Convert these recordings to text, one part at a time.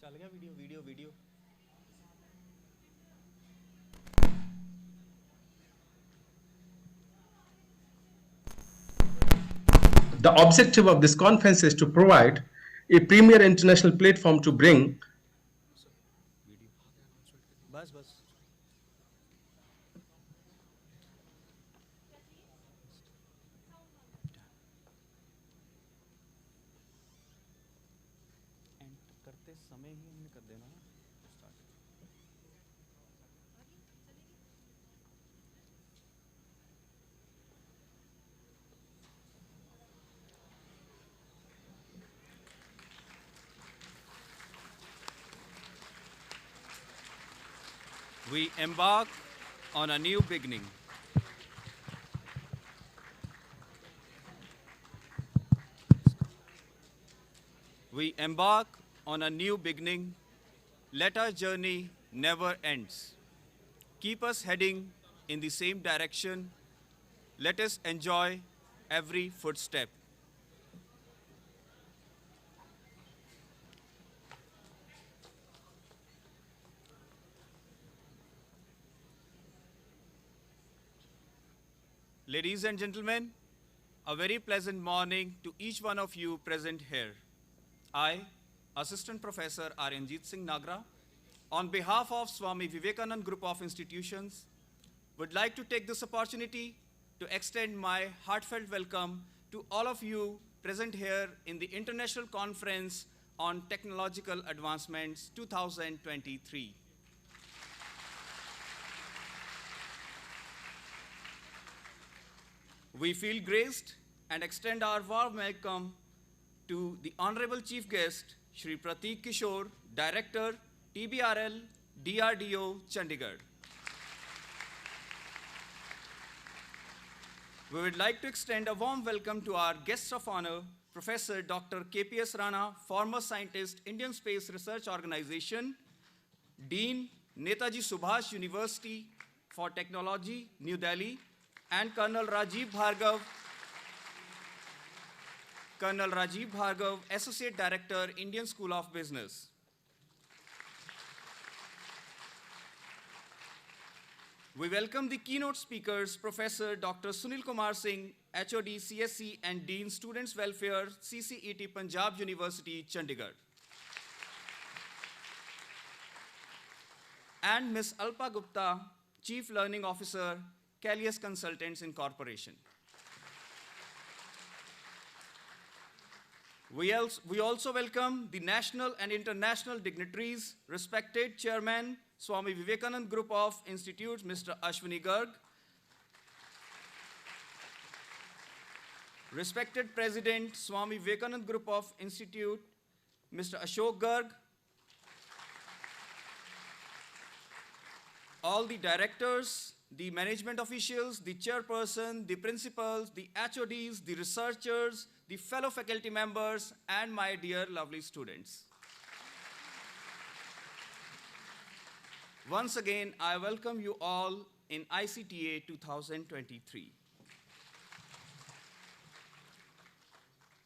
चल गया video video video The objective of this conference is to provide a premier international platform to bring video बस बस and करते समय ही हमने कर देना ना start We embark on a new beginning. We embark on a new beginning. Let our journey never ends. Keep us heading in the same direction. Let us enjoy every footstep. Ladies and gentlemen, a very pleasant morning to each one of you present here. I, Assistant Professor Aryanjit Singh Nagra, on behalf of Swami Vivekanand Group of Institutions, would like to take this opportunity to extend my heartfelt welcome to all of you present here in the International Conference on Technological Advancements 2023. We feel graced and extend our warm welcome to the Honorable Chief Guest, Shri Prateek Kishore, Director, TBRL, DRDO, Chandigarh. We would like to extend a warm welcome to our guests of honor, Professor Dr. KPS Rana, former scientist, Indian Space Research Organization, Dean, Netaji Subhash University for Technology, New Delhi, and Colonel Rajiv Bhargav, Associate Director, Indian School of Business. We welcome the keynote speakers, Professor Dr. Sunil Kumar Singh, HOD, CSC, and Dean, Students Welfare, CCET, Punjab University, Chandigarh. And Ms. Alpa Gupta, Chief Learning Officer, Callias Consultants Incorporation. We also welcome the national and international dignitaries, respected Chairman, Swami Vivekanand Group of Institutes, Mr. Ashwini Garg, respected President, Swami Vivekanand Group of Institute, Mr. Ashok Garg, all the directors, the management officials, the chairperson, the principals, the HODs, the researchers, the fellow faculty members, and my dear lovely students. Once again, I welcome you all in ICTA 2023.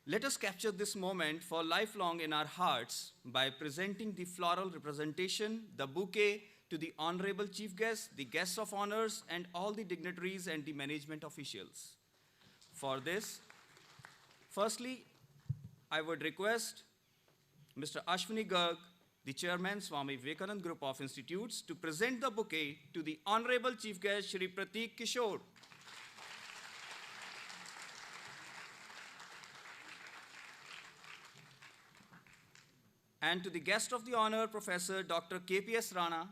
Let us capture this moment for lifelong in our hearts by presenting the floral representation, the bouquet, to the Honorable Chief Guest, the guests of honors, and all the dignitaries and the management officials. For this, firstly, I would request Mr. Ashwini Garg, the Chairman, Swami Vivekanand Group of Institutes, to present the bouquet to the Honorable Chief Guest, Shri Prateek Kishore. And to the guest of the honor, Professor Dr. KPS Rana,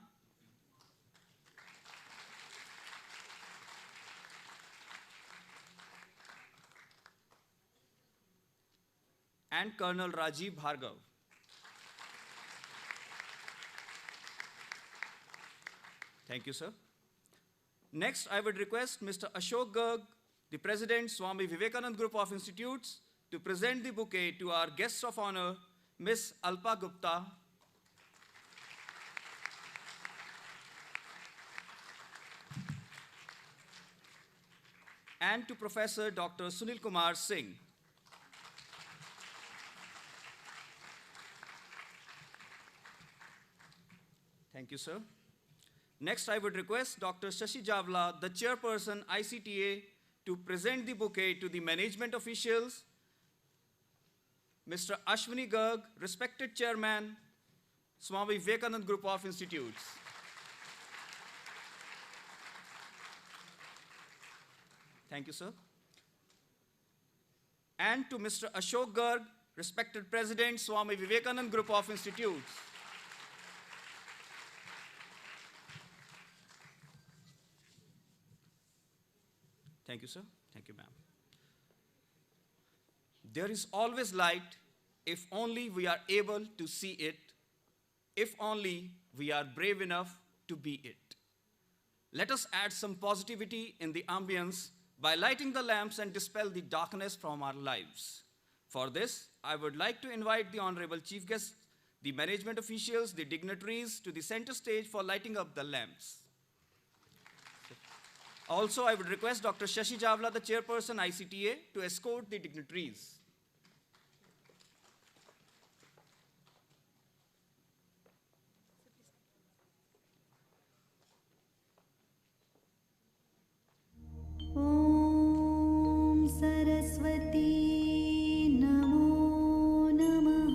and Colonel Rajiv Bhargav. Thank you, sir. Next, I would request Mr. Ashok Garg, the President, Swami Vivekanand Group of Institutes, to present the bouquet to our guests of honor, Ms. Alpa Gupta, and to Professor Dr. Sunil Kumar Singh. Thank you, sir. Next, I would request Dr. Shashi Javla, the chairperson, ICTA, to present the bouquet to the management officials. Mr. Ashwini Garg, respected chairman, Swami Vivekanand Group of Institutes. Thank you, sir. And to Mr. Ashok Garg, respected president, Swami Vivekanand Group of Institutes. Thank you, sir. Thank you, ma'am. There is always light if only we are able to see it, if only we are brave enough to be it. Let us add some positivity in the ambience by lighting the lamps and dispel the darkness from our lives. For this, I would like to invite the Honorable Chief Guest, the management officials, the dignitaries to the center stage for lighting up the lamps. Also, I would request Dr. Shashi Javla, the chairperson, ICTA, to escort the dignitaries. ॐ सरस्वती नमो नमः।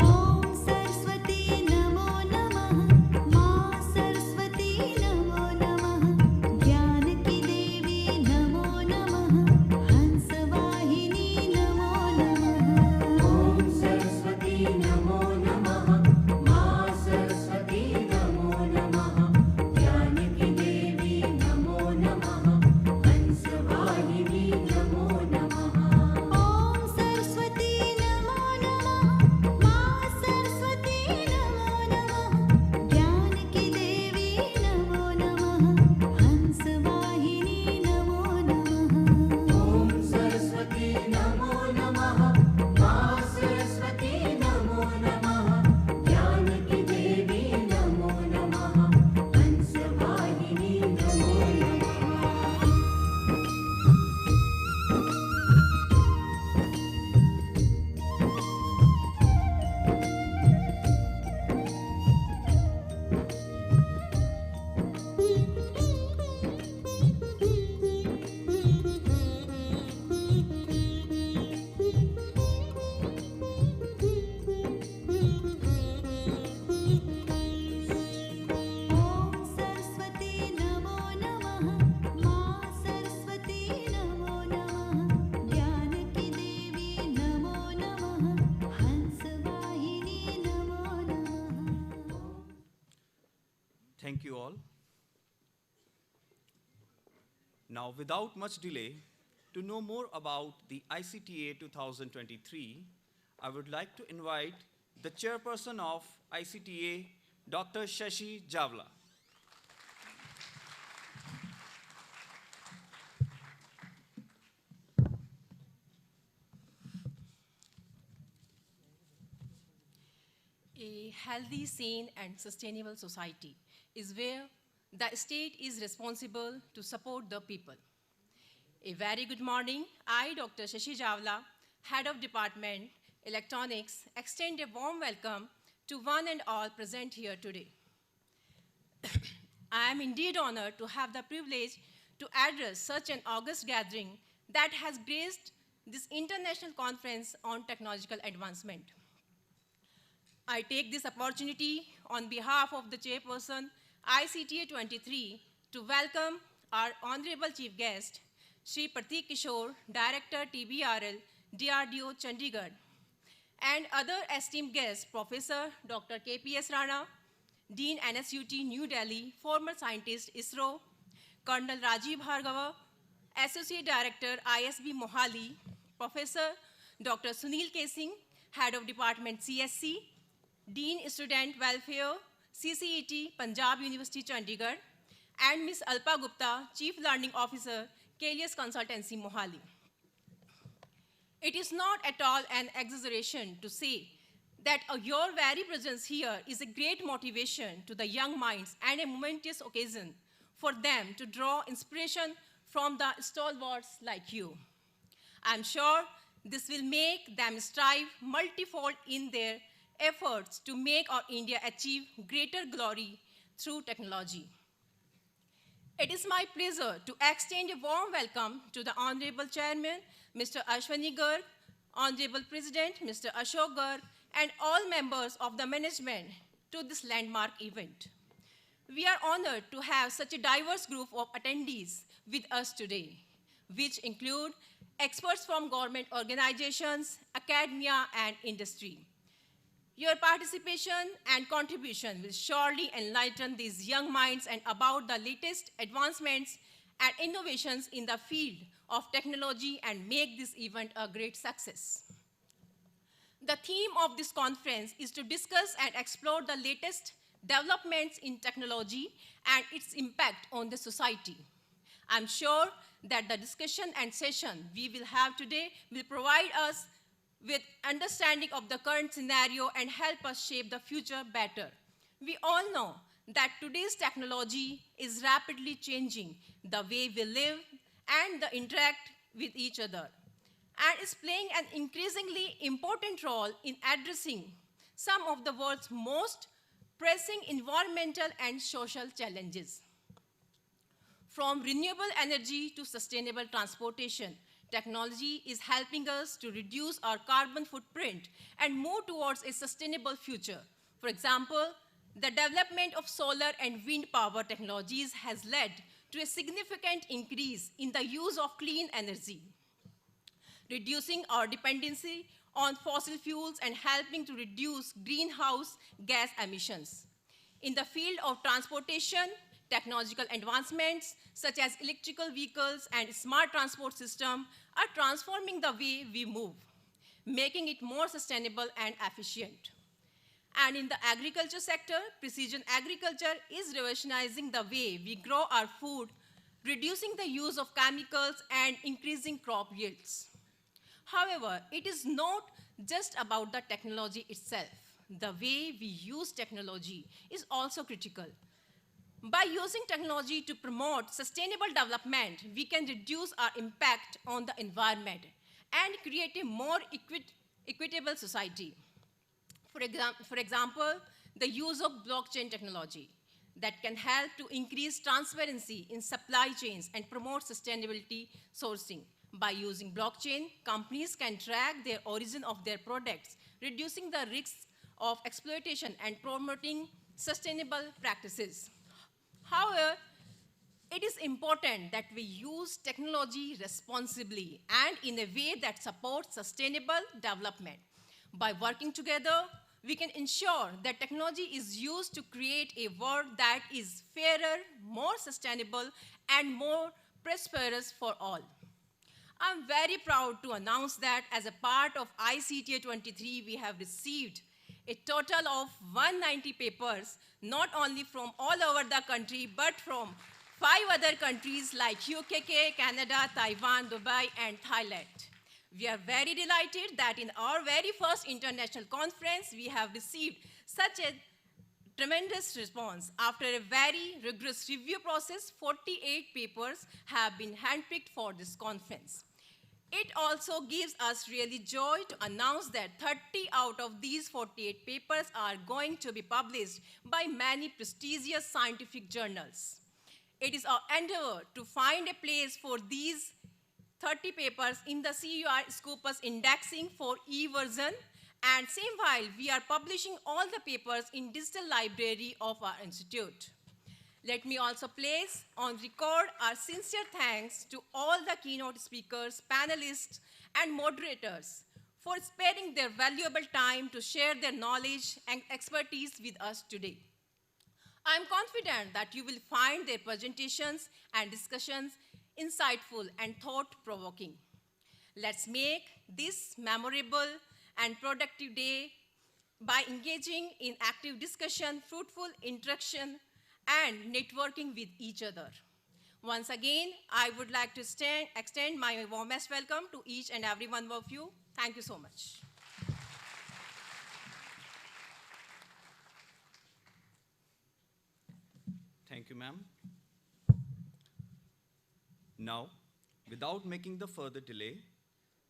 ॐ सरस्वती नमो नमः। मां सरस्वती नमो नमः। ज्ञान की देवी नमो नमः। हंसवाहिनी नमो नमः। ॐ सरस्वती नमो नमः। मां सरस्वती नमो नमः। ज्ञान की देवी नमो नमः। हंसवाहिनी नमो नमः। ॐ सरस्वती नमो नमः। मां सरस्वती नमो नमः। ज्ञान की देवी नमो नमः। हंसवाहिनी नमो नमः। ॐ सरस्वती नमो नमः। मां सरस्वती नमो नमः। ज्ञान की देवी नमो नमः। हंसवाहिनी नमो नमः। ॐ सरस्वती नमो नमः। मां सरस्वती नमो नमः। ज्ञान की देवी नमो नमः। हंसवाहिनी नमो नमः। Thank you all. Now, without much delay, to know more about the ICTA 2023, I would like to invite the chairperson of ICTA, Dr. Shashi Javla. A healthy, sane, and sustainable society is where the state is responsible to support the people. A very good morning. I, Dr. Shashi Javla, Head of Department, Electronics, extend a warm welcome to one and all present here today. I am indeed honored to have the privilege to address such an august gathering that has graced this international conference on technological advancement. I take this opportunity on behalf of the chairperson, ICTA 23, to welcome our honorable chief guest, Shri Pratik Kishore, Director TBRL, DRDO Chandigarh, and other esteemed guests, Professor Dr. KPS Rana, Dean NSUT New Delhi, former scientist ISRO, Colonel Rajiv Bhargava, Associate Director ISB Mohali, Professor Dr. Sunil Kesing, Head of Department CSC, Dean Student Welfare, CCET, Punjab University Chandigarh, and Ms. Alpa Gupta, Chief Learning Officer, Kalias Consultancy Mohali. It is not at all an exaggeration to say that your very presence here is a great motivation to the young minds and a momentous occasion for them to draw inspiration from the stalwarts like you. I'm sure this will make them strive multifold in their efforts to make our India achieve greater glory through technology. It is my pleasure to extend a warm welcome to the Honorable Chairman, Mr. Ashwani Garg, Honorable President, Mr. Ashok Garg, and all members of the management to this landmark event. We are honored to have such a diverse group of attendees with us today, which include experts from government organizations, academia, and industry. Your participation and contribution will surely enlighten these young minds and about the latest advancements and innovations in the field of technology and make this event a great success. The theme of this conference is to discuss and explore the latest developments in technology and its impact on the society. I'm sure that the discussion and session we will have today will provide us with understanding of the current scenario and help us shape the future better. We all know that today's technology is rapidly changing the way we live and interact with each other, and is playing an increasingly important role in addressing some of the world's most pressing environmental and social challenges. From renewable energy to sustainable transportation, technology is helping us to reduce our carbon footprint and move towards a sustainable future. For example, the development of solar and wind power technologies has led to a significant increase in the use of clean energy, reducing our dependency on fossil fuels and helping to reduce greenhouse gas emissions. In the field of transportation, technological advancements such as electrical vehicles and smart transport systems are transforming the way we move, making it more sustainable and efficient. And in the agriculture sector, precision agriculture is revolutionizing the way we grow our food, reducing the use of chemicals and increasing crop yields. However, it is not just about the technology itself. The way we use technology is also critical. By using technology to promote sustainable development, we can reduce our impact on the environment and create a more equitable society. For example, the use of blockchain technology that can help to increase transparency in supply chains and promote sustainability sourcing. By using blockchain, companies can track the origin of their products, reducing the risks of exploitation and promoting sustainable practices. However, it is important that we use technology responsibly and in a way that supports sustainable development. By working together, we can ensure that technology is used to create a world that is fairer, more sustainable, and more prosperous for all. I'm very proud to announce that as a part of ICTA 23, we have received a total of 190 papers, not only from all over the country, but from 5 other countries like UKK, Canada, Taiwan, Dubai, and Thailand. We are very delighted that in our very first international conference, we have received such a tremendous response. After a very rigorous review process, 48 papers have been handpicked for this conference. It also gives us really joy to announce that 30 out of these 48 papers are going to be published by many prestigious scientific journals. It is our endeavor to find a place for these 30 papers in the CUI Scopus indexing for e-version, and same while we are publishing all the papers in digital library of our institute. Let me also place on record our sincere thanks to all the keynote speakers, panelists, and moderators for sparing their valuable time to share their knowledge and expertise with us today. I'm confident that you will find their presentations and discussions insightful and thought-provoking. Let's make this memorable and productive day by engaging in active discussion, fruitful interaction, and networking with each other. Once again, I would like to extend my warmest welcome to each and every one of you. Thank you so much. ma'am. Now, without making the further delay,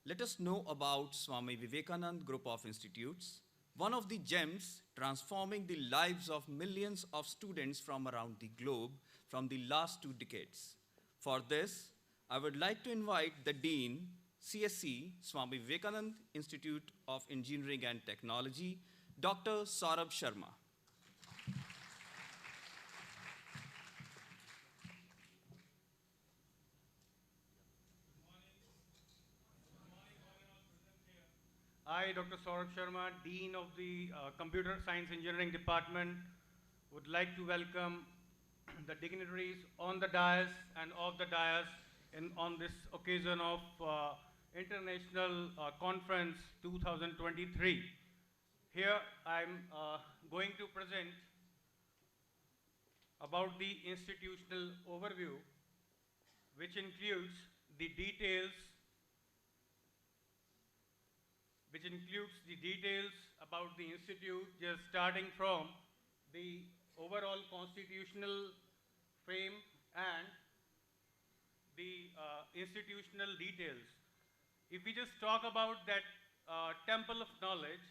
let us know about Swami Vivekanand Group of Institutes, one of the gems transforming the lives of millions of students from around the globe from the last 2 decades. For this, I would like to invite the Dean, CSC, Swami Vivekanand Institute of Engineering and Technology, Dr. Saurabh Sharma. I, Dr. Saurabh Sharma, Dean of the Computer Science Engineering Department, would like to welcome the dignitaries on the dais and off the dais on this occasion of International Conference 2023. Here I'm going to present about the institutional overview, which includes the details about the institute, just starting from the overall constitutional frame and the institutional details. If we just talk about that temple of knowledge,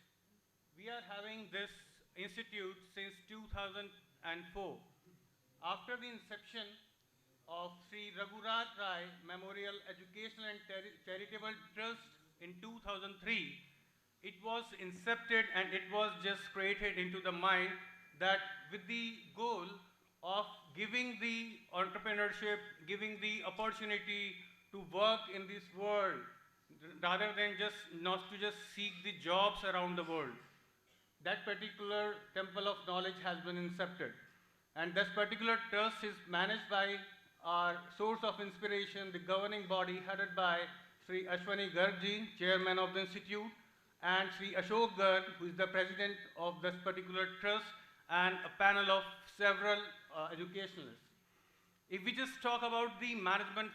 we are having this institute since 2004. After the inception of Sri Raghuraj Rai Memorial Educational and Charitable Trust in 2003, it was incepted and it was just created into the mind that with the goal of giving the entrepreneurship, giving the opportunity to work in this world, rather than just not to just seek the jobs around the world. That particular temple of knowledge has been incepted. And this particular trust is managed by our source of inspiration, the governing body headed by Sri Ashwani Gargji, chairman of the institute, and Sri Ashok Garg, who is the president of this particular trust, and a panel of several educationalists. If we just talk about the management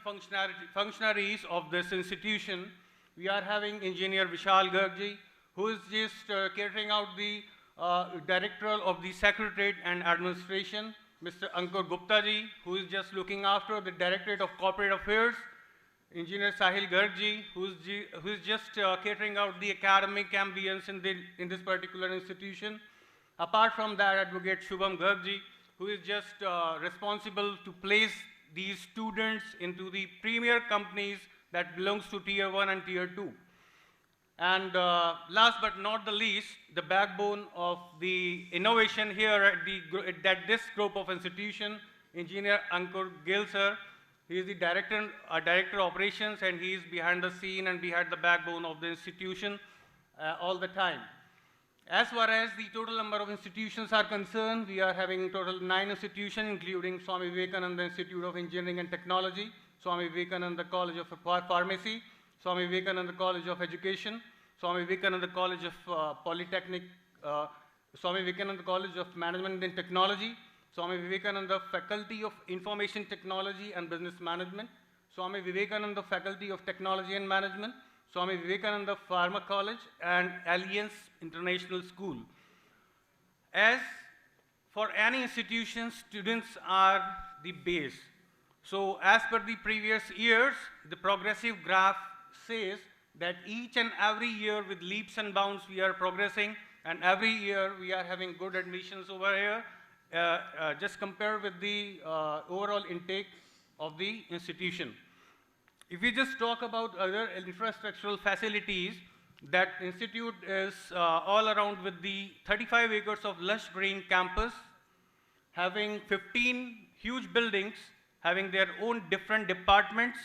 functionaries of this institution, we are having Engineer Vishal Gargji, who is just carrying out the director of the Secretariat and Administration, Mr. Ankur Gupta ji, who is just looking after the Directorate of Corporate Affairs, Engineer Sahil Gargji, who is just catering out the academic ambience in this particular institution. Apart from that, Advocate Shubham Gargji, who is just responsible to place these students into the premier companies that belongs to Tier 1 and Tier 2. And last but not the least, the backbone of the innovation here at this group of institution, Engineer Ankur Gill sir. He is the director of operations, and he is behind the scene and behind the backbone of the institution all the time. As far as the total number of institutions are concerned, we are having total 9 institutions, including Swami Vivekananda Institute of Engineering and Technology, Swami Vivekananda College of Pharmacy, Swami Vivekananda College of Education, Swami Vivekananda College of Polytechnic, Swami Vivekananda College of Management and Technology, Swami Vivekananda Faculty of Information Technology and Business Management, Swami Vivekananda Faculty of Technology and Management, Swami Vivekananda Pharma College, and Alliance International School. As for any institution, students are the base. So as per the previous years, the progressive graph says that each and every year with leaps and bounds we are progressing, and every year we are having good admissions over here. Just compare with the overall intake of the institution. If we just talk about other infrastructural facilities, that institute is all around with the 35 acres of lush green campus, having 15 huge buildings, having their own different departments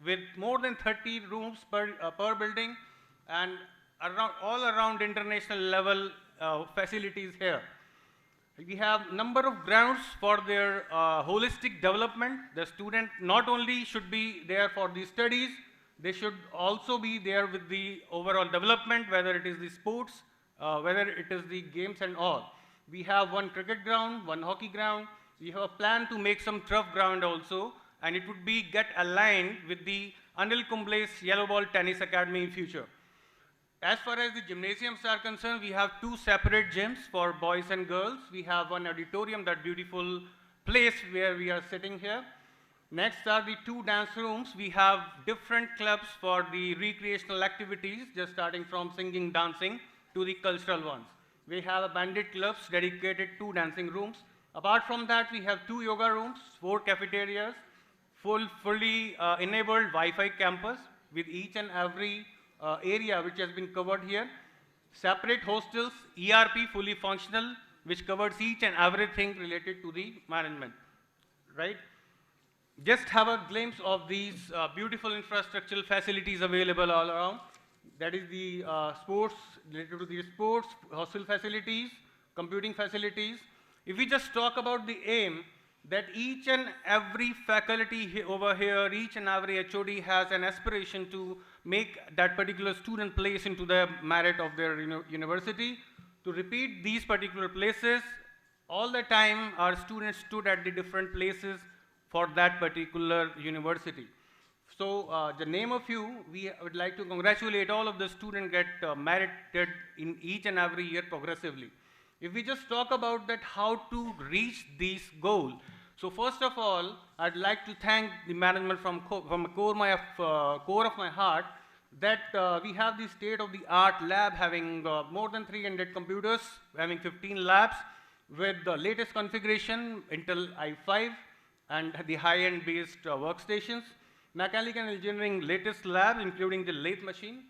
with more than 30 rooms per building, and all around international level facilities here. We have number of grounds for their holistic development. The student not only should be there for the studies, they should also be there with the overall development, whether it is the sports, whether it is the games and all. We have one cricket ground, one hockey ground. We have a plan to make some turf ground also, and it would be get aligned with the Anil Kumble's Yellow Ball Tennis Academy in future. As far as the gymnasiums are concerned, we have 2 separate gyms for boys and girls. We have one auditorium, that beautiful place where we are sitting here. Next are the 2 dance rooms. We have different clubs for the recreational activities, just starting from singing, dancing, to the cultural ones. We have a bandit clubs dedicated to dancing rooms. Apart from that, we have 2 yoga rooms, 4 cafeterias, fully enabled Wi-Fi campus with each and every area which has been covered here. Separate hostels, ERP fully functional, which covers each and everything related to the management, right? Just have a glimpse of these beautiful infrastructural facilities available all around. That is the sports, related to the sports, hostel facilities, computing facilities. If we just talk about the aim, that each and every faculty over here, each and every HOD has an aspiration to make that particular student place into the merit of their university. To repeat these particular places, all the time our students stood at the different places for that particular university. So the name of you, we would like to congratulate all of the students get merited in each and every year progressively. If we just talk about that how to reach this goal, so first of all, I'd like to thank the management from the core of my heart that we have the state-of-the-art lab having more than 300 computers, having 15 labs with the latest configuration, Intel i5, and the high-end based workstations. Mechanical engineering latest lab, including the lathe machine.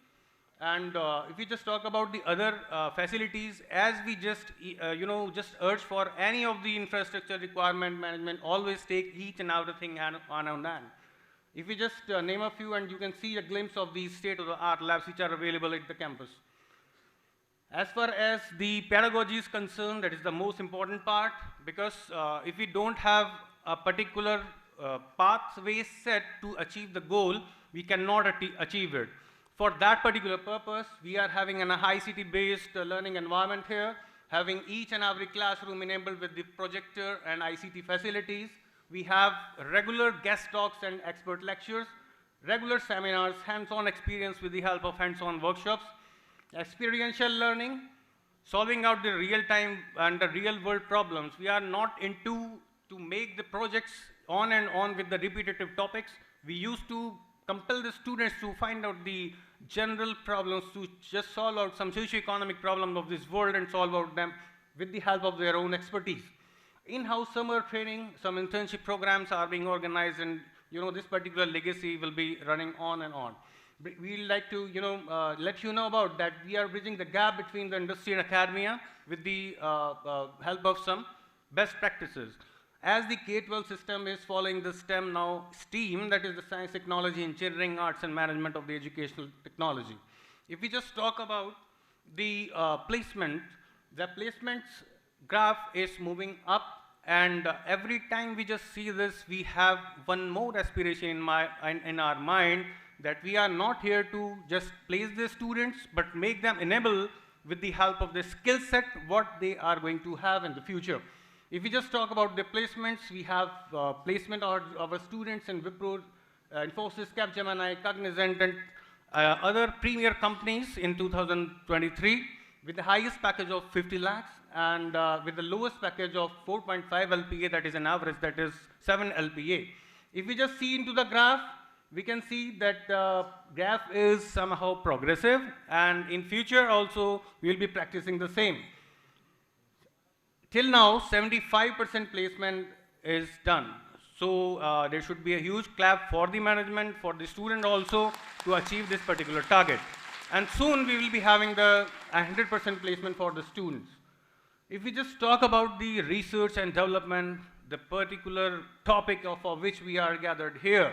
And if we just talk about the other facilities, as we just, just urge for any of the infrastructure requirement management, always take each and everything on hand. If we just name a few, and you can see a glimpse of these state-of-the-art labs which are available at the campus. As far as the pedagogy is concerned, that is the most important part, because if we don't have a particular pathway set to achieve the goal, we cannot achieve it. For that particular purpose, we are having an ICT-based learning environment here, having each and every classroom enabled with the projector and ICT facilities. We have regular guest talks and expert lectures, regular seminars, hands-on experience with the help of hands-on workshops, experiential learning, solving out the real-time and the real-world problems. We are not into to make the projects on and on with the repetitive topics. We used to compel the students to find out the general problems, to just solve out some socio-economic problems of this world and solve out them with the help of their own expertise. In-house summer training, some internship programs are being organized, and this particular legacy will be running on and on. We'd like to let you know about that. We are bridging the gap between the industry and academia with the help of some best practices. As the K-12 system is following the STEM now, STEAM, that is the science, technology, engineering, arts, and management of the educational technology. If we just talk about the placement, the placements graph is moving up, and every time we just see this, we have one more aspiration in our mind, that we are not here to just place the students, but make them enable with the help of the skill set what they are going to have in the future. If we just talk about the placements, we have placement of our students in Wipro, Infosys, Capgemini, Cognizant, and other premier companies in 2023 with the highest package of 50 lakhs and with the lowest package of 4.5 LPA, that is an average, that is 7 LPA. If we just see into the graph, we can see that graph is somehow progressive, and in future also we will be practicing the same. Till now, 75% placement is done. So there should be a huge clap for the management, for the student also, to achieve this particular target. And soon we will be having the 100% placement for the students. If we just talk about the research and development, the particular topic for which we are gathered here,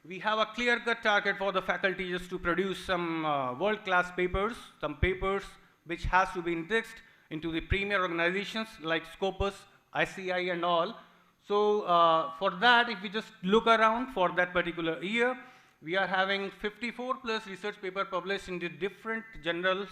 we have a clear-cut target for the faculty just to produce some world-class papers, some papers which has to be indexed into the premier organizations like Scopus, ICI, and all. So for that, if we just look around for that particular year, we are having 54 plus research paper published in the different journals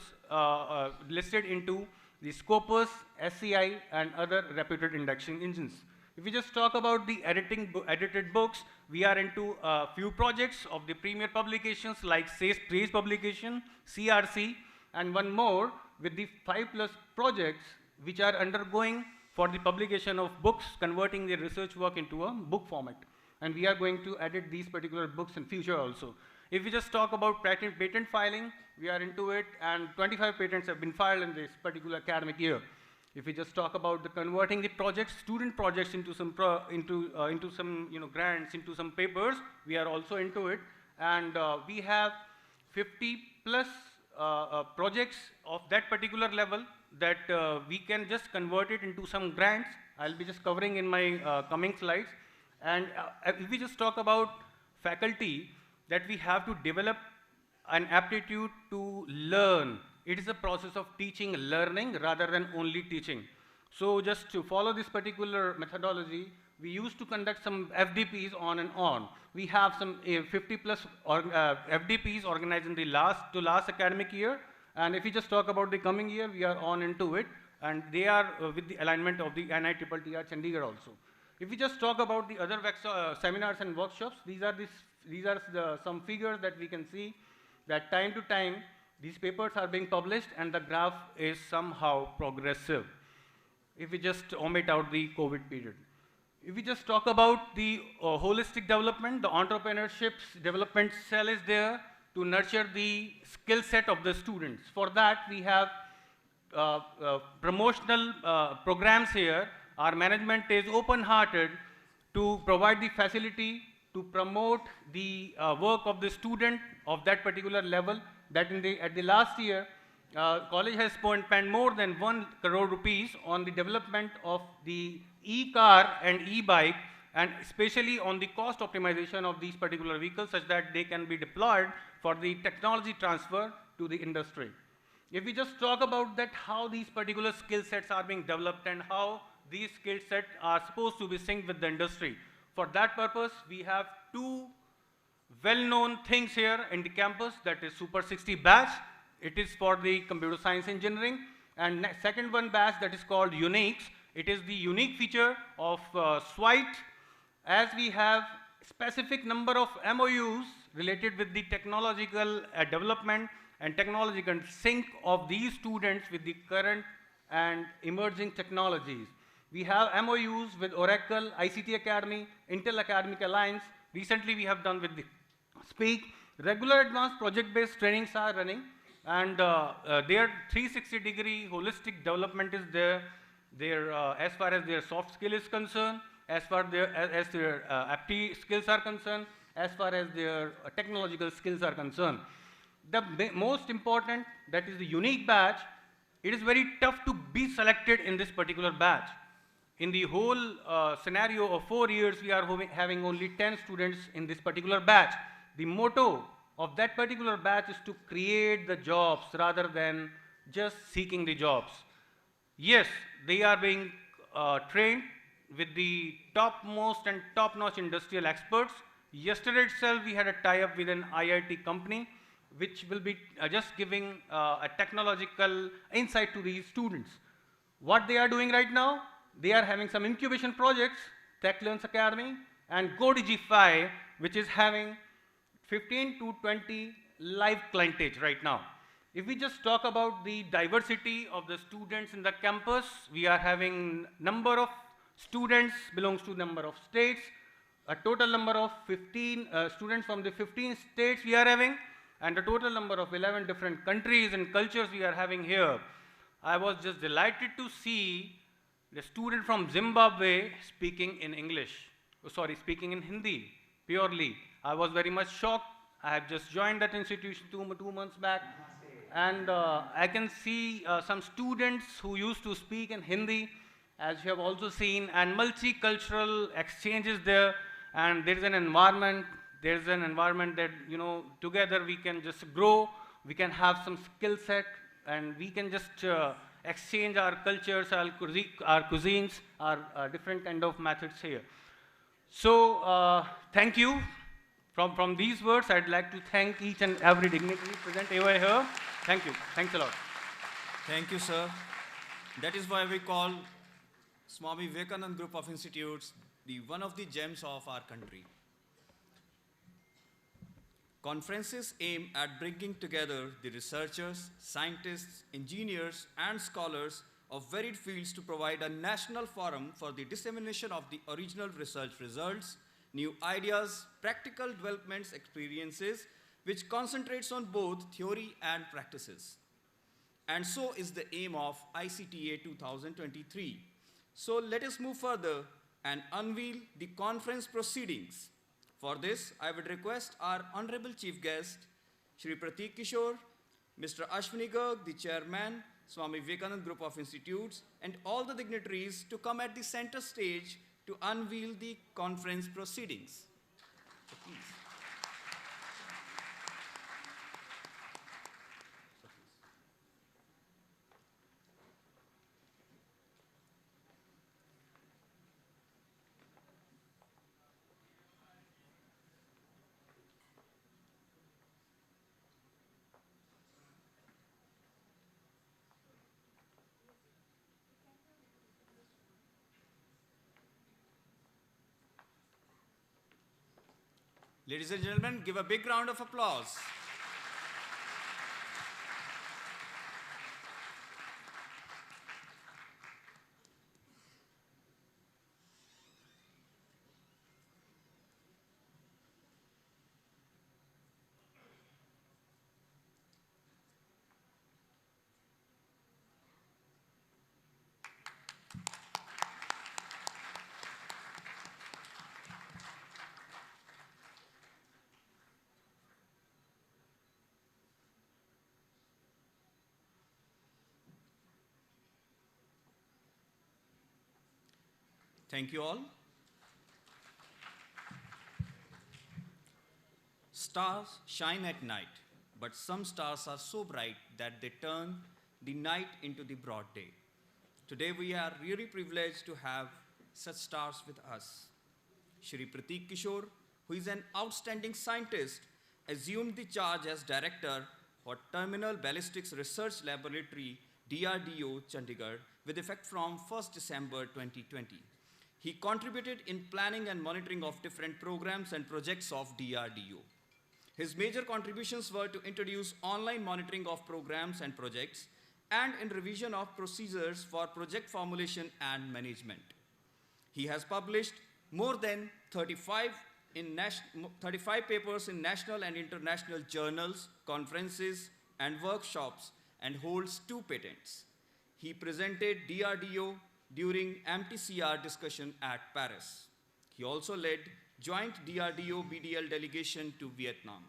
listed into the Scopus, SCI, and other reputed indexing engines. If we just talk about the edited books, we are into a few projects of the premier publications like Sage Publication, CRC, and one more with the 5+ projects which are undergoing for the publication of books, converting their research work into a book format. And we are going to edit these particular books in future also. If we just talk about patent filing, we are into it, and 25 patents have been filed in this particular academic year. If we just talk about the converting the projects, student projects into some grants, into some papers, we are also into it, and we have 50 plus projects of that particular level that we can just convert it into some grants. I'll be just covering in my coming slides. And if we just talk about faculty, that we have to develop an aptitude to learn. It is a process of teaching, learning, rather than only teaching. So just to follow this particular methodology, we used to conduct some FDPs on and on. We have some 50 plus FDPs organized in the last academic year. And if we just talk about the coming year, we are on into it. And they are with the alignment of the NITTR Chandigarh also. If we just talk about the other seminars and workshops, these are some figures that we can see that time to time, these papers are being published and the graph is somehow progressive. If we just omit out the COVID period. If we just talk about the holistic development, the entrepreneurship's development cell is there to nurture the skill set of the students. For that, we have promotional programs here. Our management is open-hearted to provide the facility to promote the work of the student of that particular level. That at the last year, college has spent more than 1 crore rupees on the development of the e-car and e-bike, and especially on the cost optimization of these particular vehicles such that they can be deployed for the technology transfer to the industry. If we just talk about that, how these particular skill sets are being developed and how these skill sets are supposed to be synced with the industry. For that purpose, we have 2 well-known things here in the campus, that is Super 60 batch. It is for the computer science engineering. And second one batch that is called Uniques. It is the unique feature of SWITE, as we have specific number of MOUs related with the technological development and technological sync of these students with the current and emerging technologies. We have MOUs with Oracle, ICTA Academy, Intel Academic Alliance. Recently, we have done with the Speak. Regular advanced project-based trainings are running, and their 360-degree holistic development is there. As far as their soft skill is concerned, as far as their aptitude skills are concerned, as far as their technological skills are concerned. The most important, that is the unique batch, it is very tough to be selected in this particular batch. In the whole scenario of 4 years, we are having only 10 students in this particular batch. The motto of that particular batch is to create the jobs rather than just seeking the jobs. Yes, they are being trained with the topmost and top-notch industrial experts. Yesterday itself, we had a tie-up with an IIT company, which will be just giving a technological insight to these students. What they are doing right now, they are having some incubation projects, TechLearns Academy, and GoDigify, which is having 15 to 20 live clientage right now. If we just talk about the diversity of the students in the campus, we are having number of students belongs to number of states, a total number of 15 students from the 15 states we are having, and a total number of 11 different countries and cultures we are having here. I was just delighted to see the student from Zimbabwe speaking in English, speaking in Hindi, purely. I was very much shocked. I have just joined that institution two months back, and I can see some students who used to speak in Hindi, as you have also seen, and multicultural exchanges there, and there is an environment that, you know, together we can just grow, we can have some skill set, and we can just exchange our cultures, our cuisines, our different kind of methods here. So thank you. From these words, I'd like to thank each and every dignitary present over here. Thank you. Thanks a lot. Thank you, sir. That is why we call Swami Vivekananda Group of Institutes one of the gems of our country. Conferences aim at bringing together the researchers, scientists, engineers, and scholars of varied fields to provide a national forum for the dissemination of the original research results, new ideas, practical developments, experiences, which concentrates on both theory and practices. And so is the aim of ICTA 2023. So let us move further and unveil the conference proceedings. For this, I would request our Honorable Chief Guest, Shri Prateek Kishore, Mr. Ashwini Garg, the Chairman, Swami Vivekanand Group of Institutes, and all the dignitaries to come at the center stage to unveil the conference proceedings. So please. Ladies and gentlemen, give a big round of applause. Thank you all. Stars shine at night, but some stars are so bright that they turn the night into the broad day. Today we are really privileged to have such stars with us. Shri Prateek Kishore, who is an outstanding scientist, assumed the charge as director for Terminal Ballistics Research Laboratory, DRDO, Chandigarh, with effect from 1st December 2020. He contributed in planning and monitoring of different programs and projects of DRDO. His major contributions were to introduce online monitoring of programs and projects and in revision of procedures for project formulation and management. He has published more than 35 papers in national and international journals, conferences, and workshops, and holds 2 patents. He presented DRDO during MTCR discussion at Paris. He also led joint DRDO-BDL delegation to Vietnam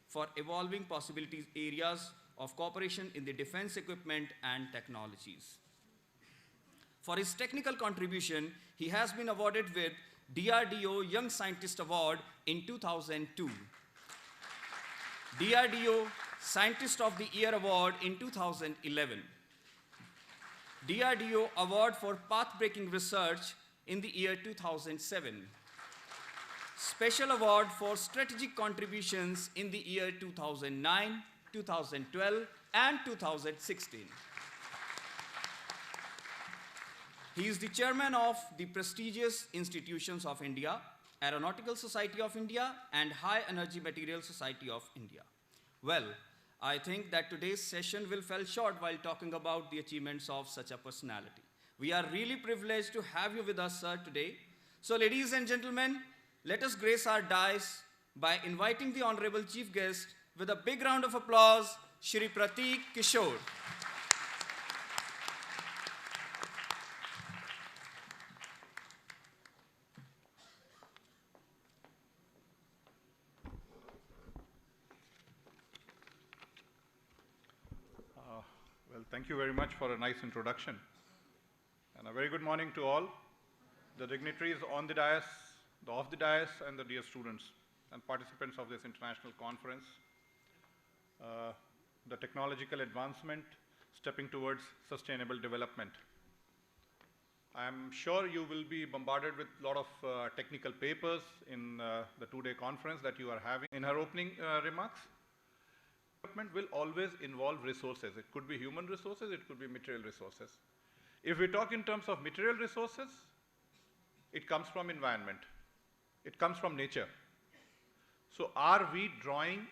for evolving possibilities areas of cooperation in the defense equipment and technologies. For his technical contribution, he has been awarded with DRDO Young Scientist Award in 2002, DRDO Scientist of the Year Award in 2011, DRDO Award for Path-Breaking Research in the year 2007, Special Award for Strategic Contributions in the year 2009, 2012, and 2016. He is the chairman of the prestigious Institutions of India, Aeronautical Society of India, and High Energy Material Society of India. Well, I think that today's session will fall short while talking about the achievements of such a personality. We are really privileged to have you with us, sir, today. So, ladies and gentlemen, let us grace our dais by inviting the Honorable Chief Guest with a big round of applause, Shri Prateek Kishore. Well, thank you very much for a nice introduction. And a very good morning to all, the dignitaries on the dais, the off the dais, and the dear students and participants of this international conference. The technological advancement stepping towards sustainable development. I'm sure you will be bombarded with a lot of technical papers in the 2-day conference that you are having. In her opening remarks, development will always involve resources. It could be human resources, it could be material resources. If we talk in terms of material resources, it comes from environment. It comes from nature. So are we drawing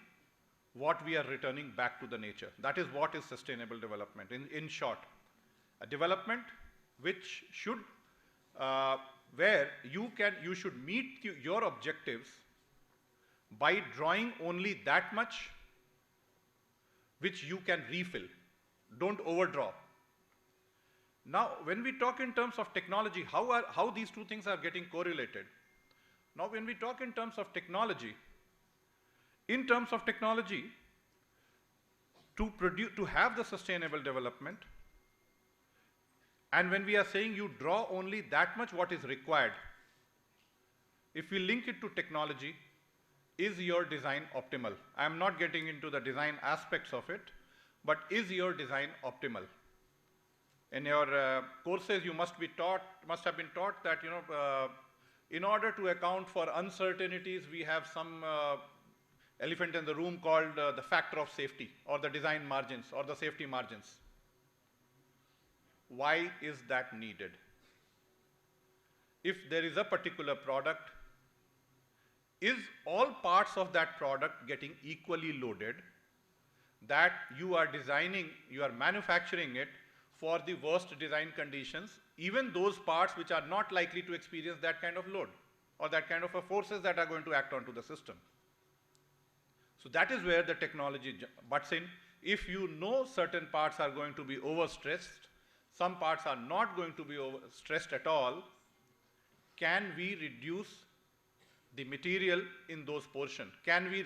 what we are returning back to the nature? That is what is sustainable development in short. a development which should, where you should meet your objectives by drawing only that much which you can refill. Don't overdraw. Now, when we talk in terms of technology, how these two things are getting correlated? Now, when we talk in terms of technology, to have the sustainable development, and when we are saying you draw only that much what is required, if we link it to technology, is your design optimal? I am not getting into the design aspects of it, but is your design optimal? In your courses, you must have been taught that, in order to account for uncertainties, we have some elephant in the room called the factor of safety, or the design margins, or the safety margins. Why is that needed? If there is a particular product, is all parts of that product getting equally loaded, that you are manufacturing it for the worst design conditions, even those parts which are not likely to experience that kind of load, or that kind of forces that are going to act onto the system. So that is where the technology butts in. If you know certain parts are going to be overstressed, some parts are not going to be stressed at all, can we reduce the material in those portions? Can we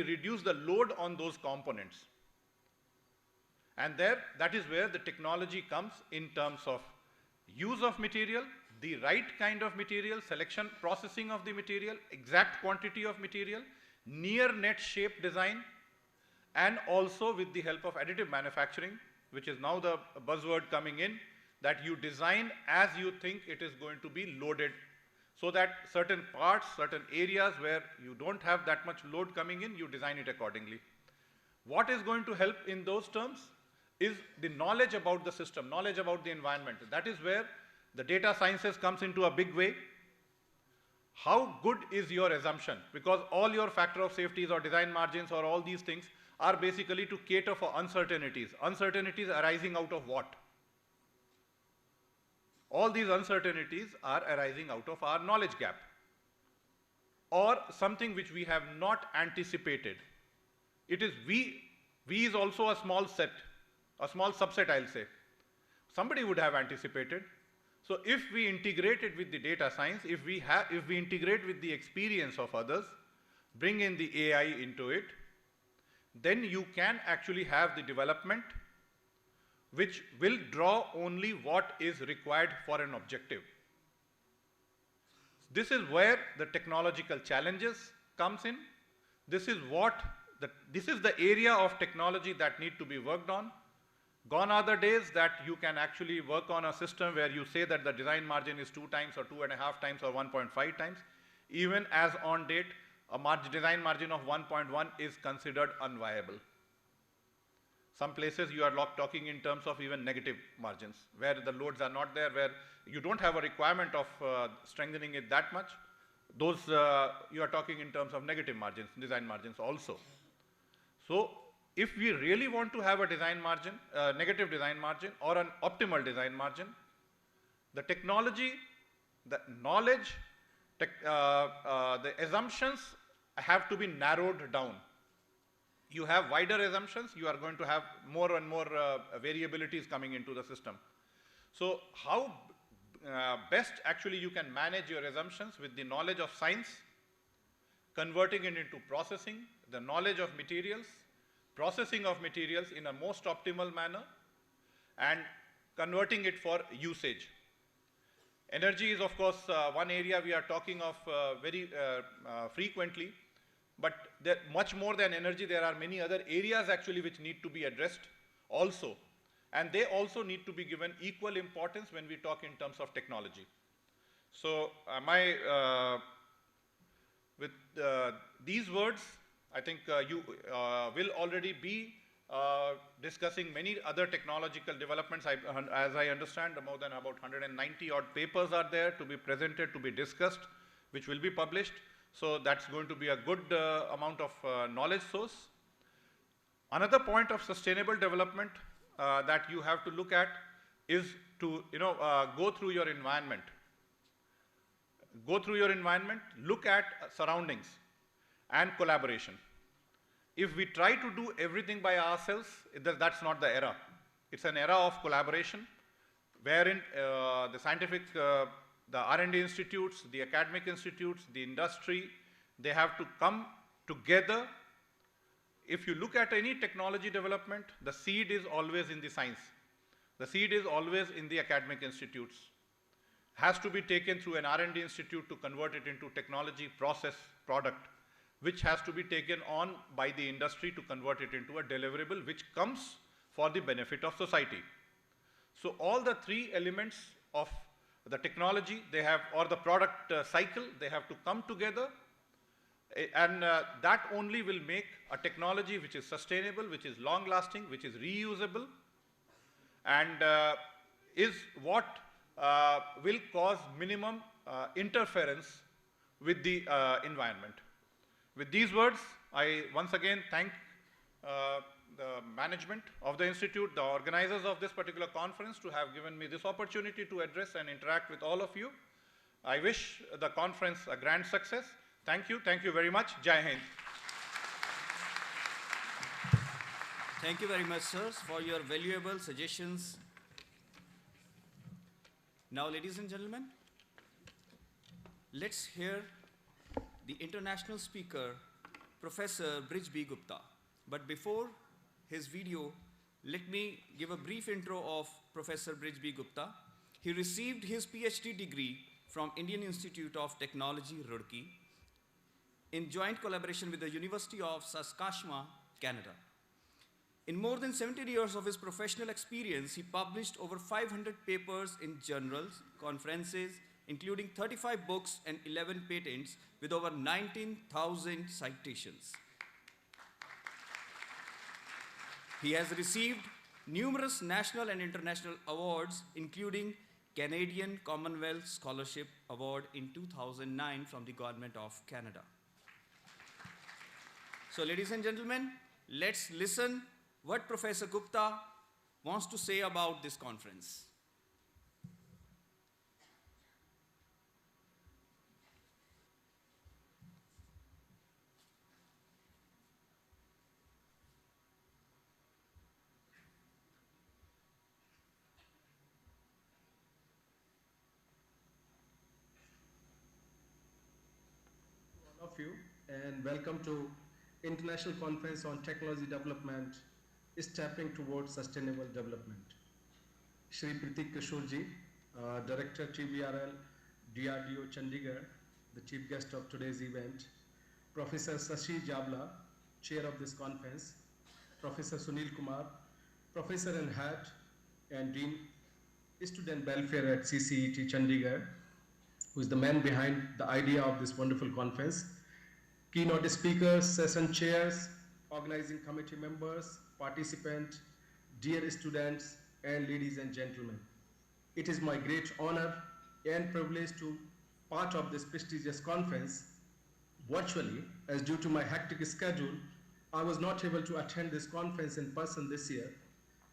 reduce the load on those components? And that is where the technology comes in terms of use of material, the right kind of material, selection, processing of the material, exact quantity of material, near net shape design, and also with the help of additive manufacturing, which is now the buzzword coming in, that you design as you think it is going to be loaded, so that certain parts, certain areas where you don't have that much load coming in, you design it accordingly. What is going to help in those terms is the knowledge about the system, knowledge about the environment. That is where the data sciences comes into a big way. How good is your assumption? Because all your factor of safeties or design margins or all these things are basically to cater for uncertainties. Uncertainties arising out of what? All these uncertainties are arising out of our knowledge gap, or something which we have not anticipated. It is V is also a small set, a small subset, I'll say. Somebody would have anticipated. So if we integrate it with the data science, if we integrate with the experience of others, bring in the AI into it, then you can actually have the development which will draw only what is required for an objective. This is where the technological challenges comes in. This is the area of technology that need to be worked on. Gone are the days that you can actually work on a system where you say that the design margin is 2 times or 2.5 times or 1.5 times. Even as on date, a design margin of 1.1 is considered unviable. Some places you are talking in terms of even negative margins, where the loads are not there, where you don't have a requirement of strengthening it that much. Those you are talking in terms of negative margins, design margins also. So if we really want to have a design margin, negative design margin or an optimal design margin, the technology, the knowledge, the assumptions have to be narrowed down. You have wider assumptions, you are going to have more and more variabilities coming into the system. So how best actually you can manage your assumptions with the knowledge of science, converting it into processing, the knowledge of materials, processing of materials in a most optimal manner, and converting it for usage. Energy is of course one area we are talking of very frequently, but much more than energy, there are many other areas actually which need to be addressed also, and they also need to be given equal importance when we talk in terms of technology. So with these words, I think you will already be discussing many other technological developments. As I understand, more than about 190 odd papers are there to be presented, to be discussed, which will be published. So that's going to be a good amount of knowledge source. Another point of sustainable development that you have to look at is to go through your environment. Go through your environment, look at surroundings and collaboration. If we try to do everything by ourselves, that's not the era. It's an era of collaboration, wherein the scientific, the R&D institutes, the academic institutes, the industry, they have to come together. If you look at any technology development, the seed is always in the science. The seed is always in the academic institutes. Has to be taken through an R&D institute to convert it into technology, process, product, which has to be taken on by the industry to convert it into a deliverable which comes for the benefit of society. So all the three elements of the technology, they have, or the product cycle, they have to come together, and that only will make a technology which is sustainable, which is long lasting, which is reusable, and is what will cause minimum interference with the environment. With these words, I once again thank the management of the institute, the organizers of this particular conference, to have given me this opportunity to address and interact with all of you. I wish the conference a grand success. Thank you very much. Jai Hind. Thank you very much, sirs, for your valuable suggestions. Now, ladies and gentlemen, let's hear the international speaker, Professor Brij B. Gupta. But before his video, let me give a brief intro of Professor Brij B. Gupta. He received his PhD degree from Indian Institute of Technology, Roorkee, in joint collaboration with the University of Saskatchewan, Canada. In more than 17 years of his professional experience, he published over 500 papers in journals, conferences, including 35 books and 11 patents with over 19,000 citations. He has received numerous national and international awards, including Canadian Commonwealth Scholarship Award in 2009 from the Government of Canada. So, ladies and gentlemen, let's listen what Professor Gupta wants to say about this conference. All of you, and welcome to International Conference on Technology Development, Stepping Towards Sustainable Development. Shri Pratik Kishorji, Director TBRL, DRDO Chandigarh, the chief guest of today's event, Professor Sashi Javla, chair of this conference, Professor Sunil Kumar, Professor and Head and Dean Student Welfare at CCET Chandigarh, who is the man behind the idea of this wonderful conference, keynote speakers, session chairs, organizing committee members, participants, dear students, and ladies and gentlemen. It is my great honor and privilege to part of this prestigious conference virtually, as due to my hectic schedule, I was not able to attend this conference in person this year,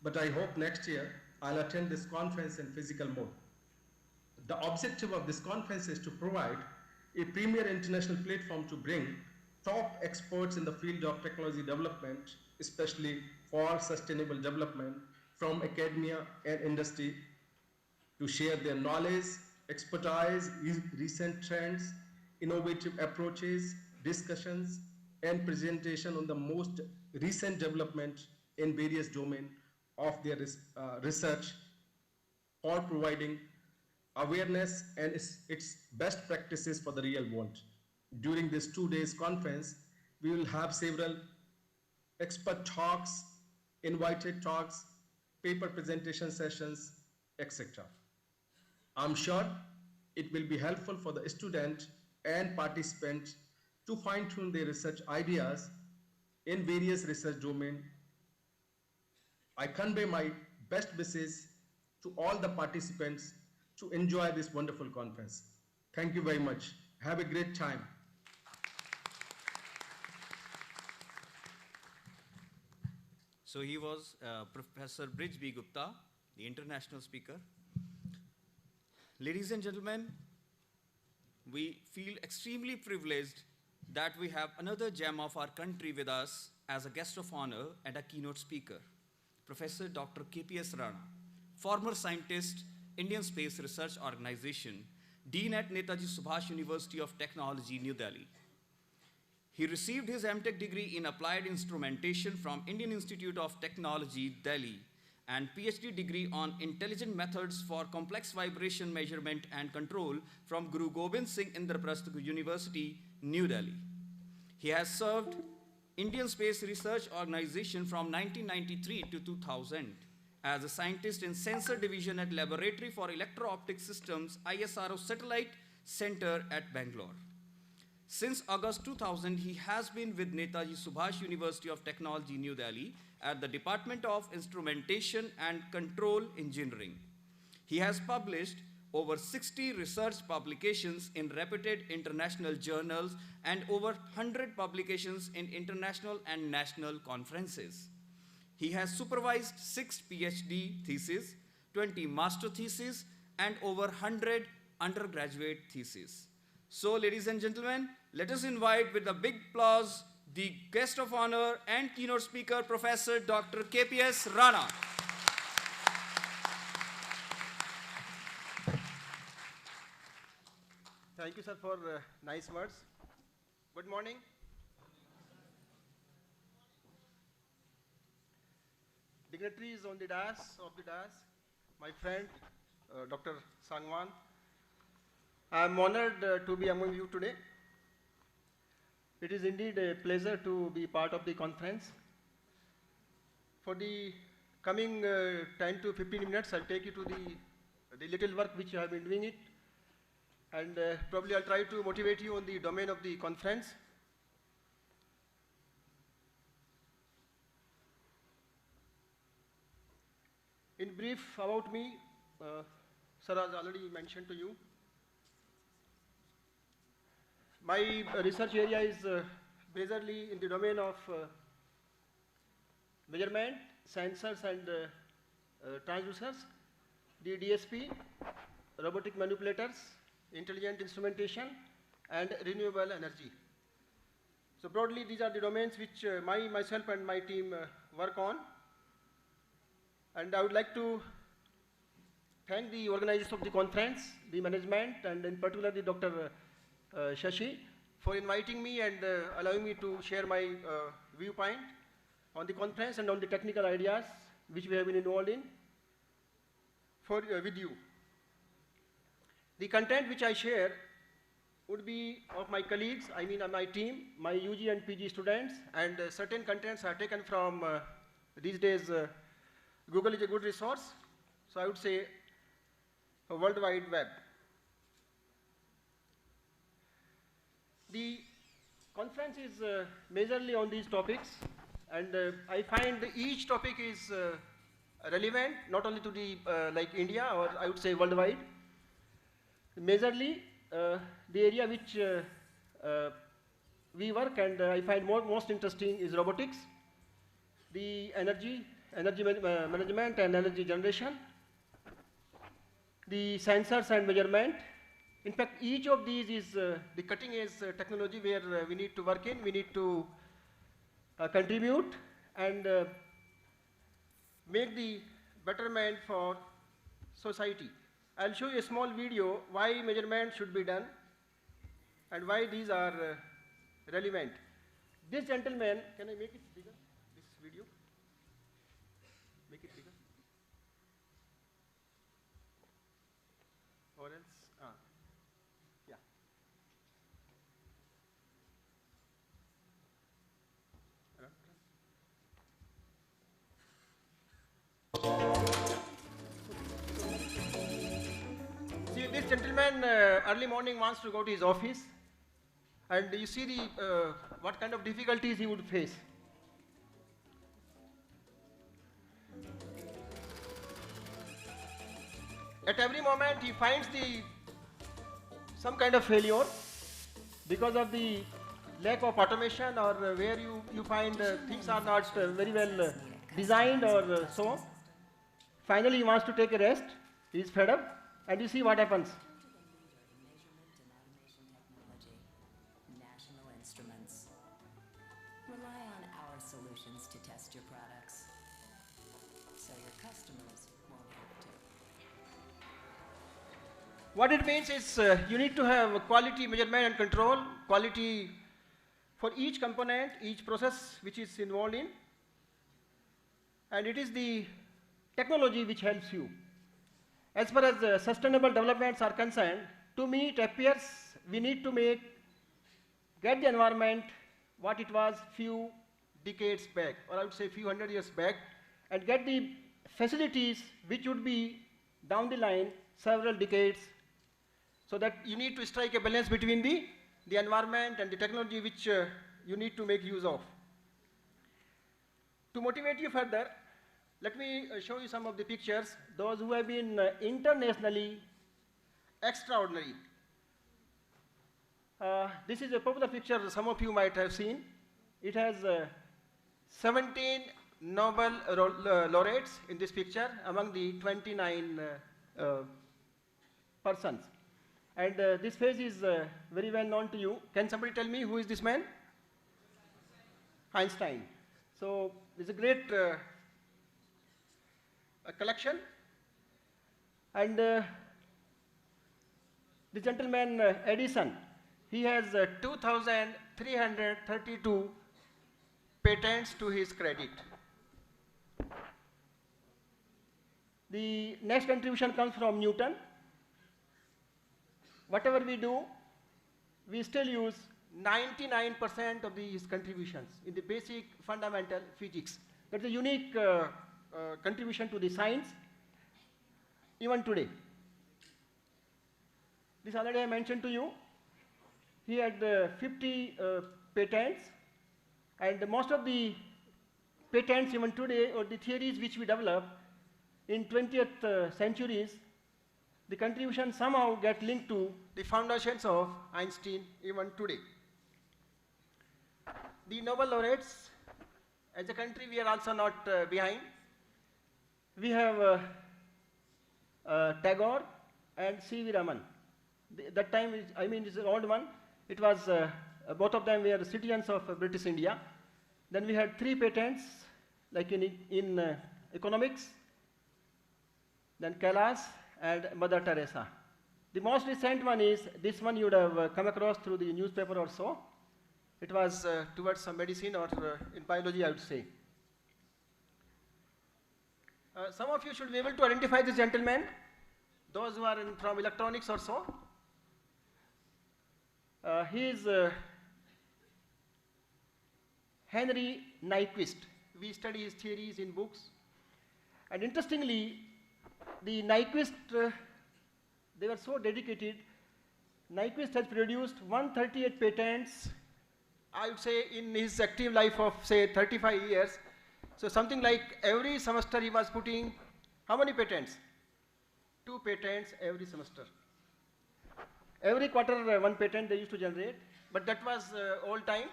but I hope next year I'll attend this conference in physical mode. The objective of this conference is to provide a premier international platform to bring top experts in the field of technology development, especially for sustainable development, from academia and industry, to share their knowledge, expertise, recent trends, innovative approaches, discussions, and presentation on the most recent development in various domains of their research, or providing awareness and its best practices for the real world. During this 2 days conference, we will have several expert talks, invited talks, paper presentation sessions, etc. I'm sure it will be helpful for the student and participant to fine-tune their research ideas in various research domains. I convey my best wishes to all the participants to enjoy this wonderful conference. Thank you very much. Have a great time. So he was Professor Brij B. Gupta, the international speaker. Ladies and gentlemen, we feel extremely privileged that we have another gem of our country with us as a guest of honor and a keynote speaker, Professor Dr. KPS Rana, former scientist, Indian Space Research Organization, Dean at Netaji Subhash University of Technology, New Delhi. He received his MTech degree in Applied Instrumentation from Indian Institute of Technology, Delhi, and PhD degree on Intelligent Methods for Complex Vibration Measurement and Control from Guru Gobind Singh Indraprasth University, New Delhi. He has served Indian Space Research Organization from 1993 to 2000 as a scientist in Sensor Division at Laboratory for Electro-Optic Systems, ISRO Satellite Center at Bangalore. Since August 2000, he has been with Netaji Subhash University of Technology, New Delhi at the Department of Instrumentation and Control Engineering. He has published over 60 research publications in reputed international journals and over 100 publications in international and national conferences. He has supervised 6 PhD theses, 20 master theses, and over 100 undergraduate theses. So, ladies and gentlemen, let us invite with a big applause the guest of honor and keynote speaker, Professor Dr. KPS Rana. Thank you, sir, for nice words. Good morning. Dignitaries on the dais, my friend, Dr. Sangwan. I am honored to be among you today. It is indeed a pleasure to be part of the conference. For the coming 10 to 15 minutes, I'll take you to the little work which I have been doing it. And probably I'll try to motivate you on the domain of the conference. In brief about me, sir has already mentioned to you. My research area is majorly in the domain of measurement, sensors and transducers, the DSP, robotic manipulators, intelligent instrumentation, and renewable energy. So broadly, these are the domains which myself and my team work on. And I would like to thank the organizers of the conference, the management, and in particular the Dr. Shashi for inviting me and allowing me to share my viewpoint on the conference and on the technical ideas which we have been involved in with you. The content which I share would be of my colleagues, I mean my team, my UG and PG students, and certain contents are taken from these days Google is a good resource, so I would say a World Wide Web. The conference is majorly on these topics, and I find each topic is relevant not only to the like India, or I would say worldwide. Majorly the area which we work and I find most interesting is robotics, the energy management and energy generation, the sensors and measurement. In fact, each of these is the cutting edge technology where we need to work in, we need to contribute and make the betterment for society. I'll show you a small video why measurement should be done and why these are relevant. This gentleman, can I make it bigger, this video? Make it bigger? Or else, yeah. See, this gentleman early morning wants to go to his office, and you see the what kind of difficulties he would face. At every moment he finds some kind of failure because of the lack of automation, or where you find things are not very well designed or so. Finally, he wants to take a rest. He is fed up, and you see what happens. Measurement and automation technology. National Instruments. Rely on our solutions to test your products, so your customers won't have to. What it means is you need to have quality measurement and control, quality for each component, each process which is involved in, and it is the technology which helps you. As far as sustainable developments are concerned, to me it appears we need to get the environment what it was few decades back, or I would say few hundred years back, and get the facilities which would be down the line several decades, so that you need to strike a balance between the environment and the technology which you need to make use of. To motivate you further, let me show you some of the pictures, those who have been internationally extraordinary. This is a popular picture some of you might have seen. It has 17 Nobel laureates in this picture among the 29 persons. And this face is very well known to you. Can somebody tell me who is this man? Einstein. So it's a great collection. And the gentleman Edison, he has 2,332 patents to his credit. The next contribution comes from Newton. Whatever we do, we still use 99% of these contributions in the basic fundamental physics. That's a unique contribution to the science, even today. This already I mentioned to you. He had 50 patents, and most of the patents even today, or the theories which we develop in 20th centuries, the contribution somehow get linked to the foundations of Einstein even today. The Nobel laureates, as a country, we are also not behind. We have Tagore and C.V. Raman. That time, I mean, it's an old one. It was, both of them were citizens of British India. Then we had 3 patents, like in economics, then Kailash and Mother Teresa. The most recent one is, this one you would have come across through the newspaper or so. It was towards some medicine or in biology, I would say. Some of you should be able to identify this gentleman, those who are from electronics or so. He is Henry Nyquist. We study his theories in books. And interestingly, the Nyquist, they were so dedicated. Nyquist has produced 138 patents, I would say, in his active life of, say, 35 years. So something like every semester he was putting, how many patents? 2 patents every semester. Every quarter, 1 patent they used to generate, but that was old time.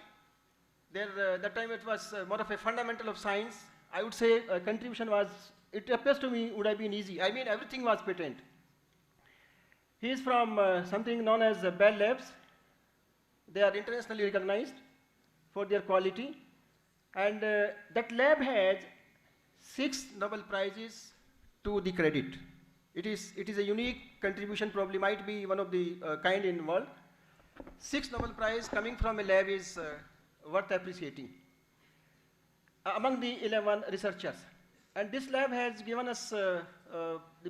That time it was more of a fundamental of science. I would say contribution was, it appears to me, would have been easy. I mean, everything was patent. He is from something known as Bell Labs. They are internationally recognized for their quality. And that lab has 6 Nobel Prizes to the credit. It is a unique contribution, probably might be one of the kind in the world. 6 Nobel Prize coming from a lab is worth appreciating. Among the 11 researchers. And this lab has given us the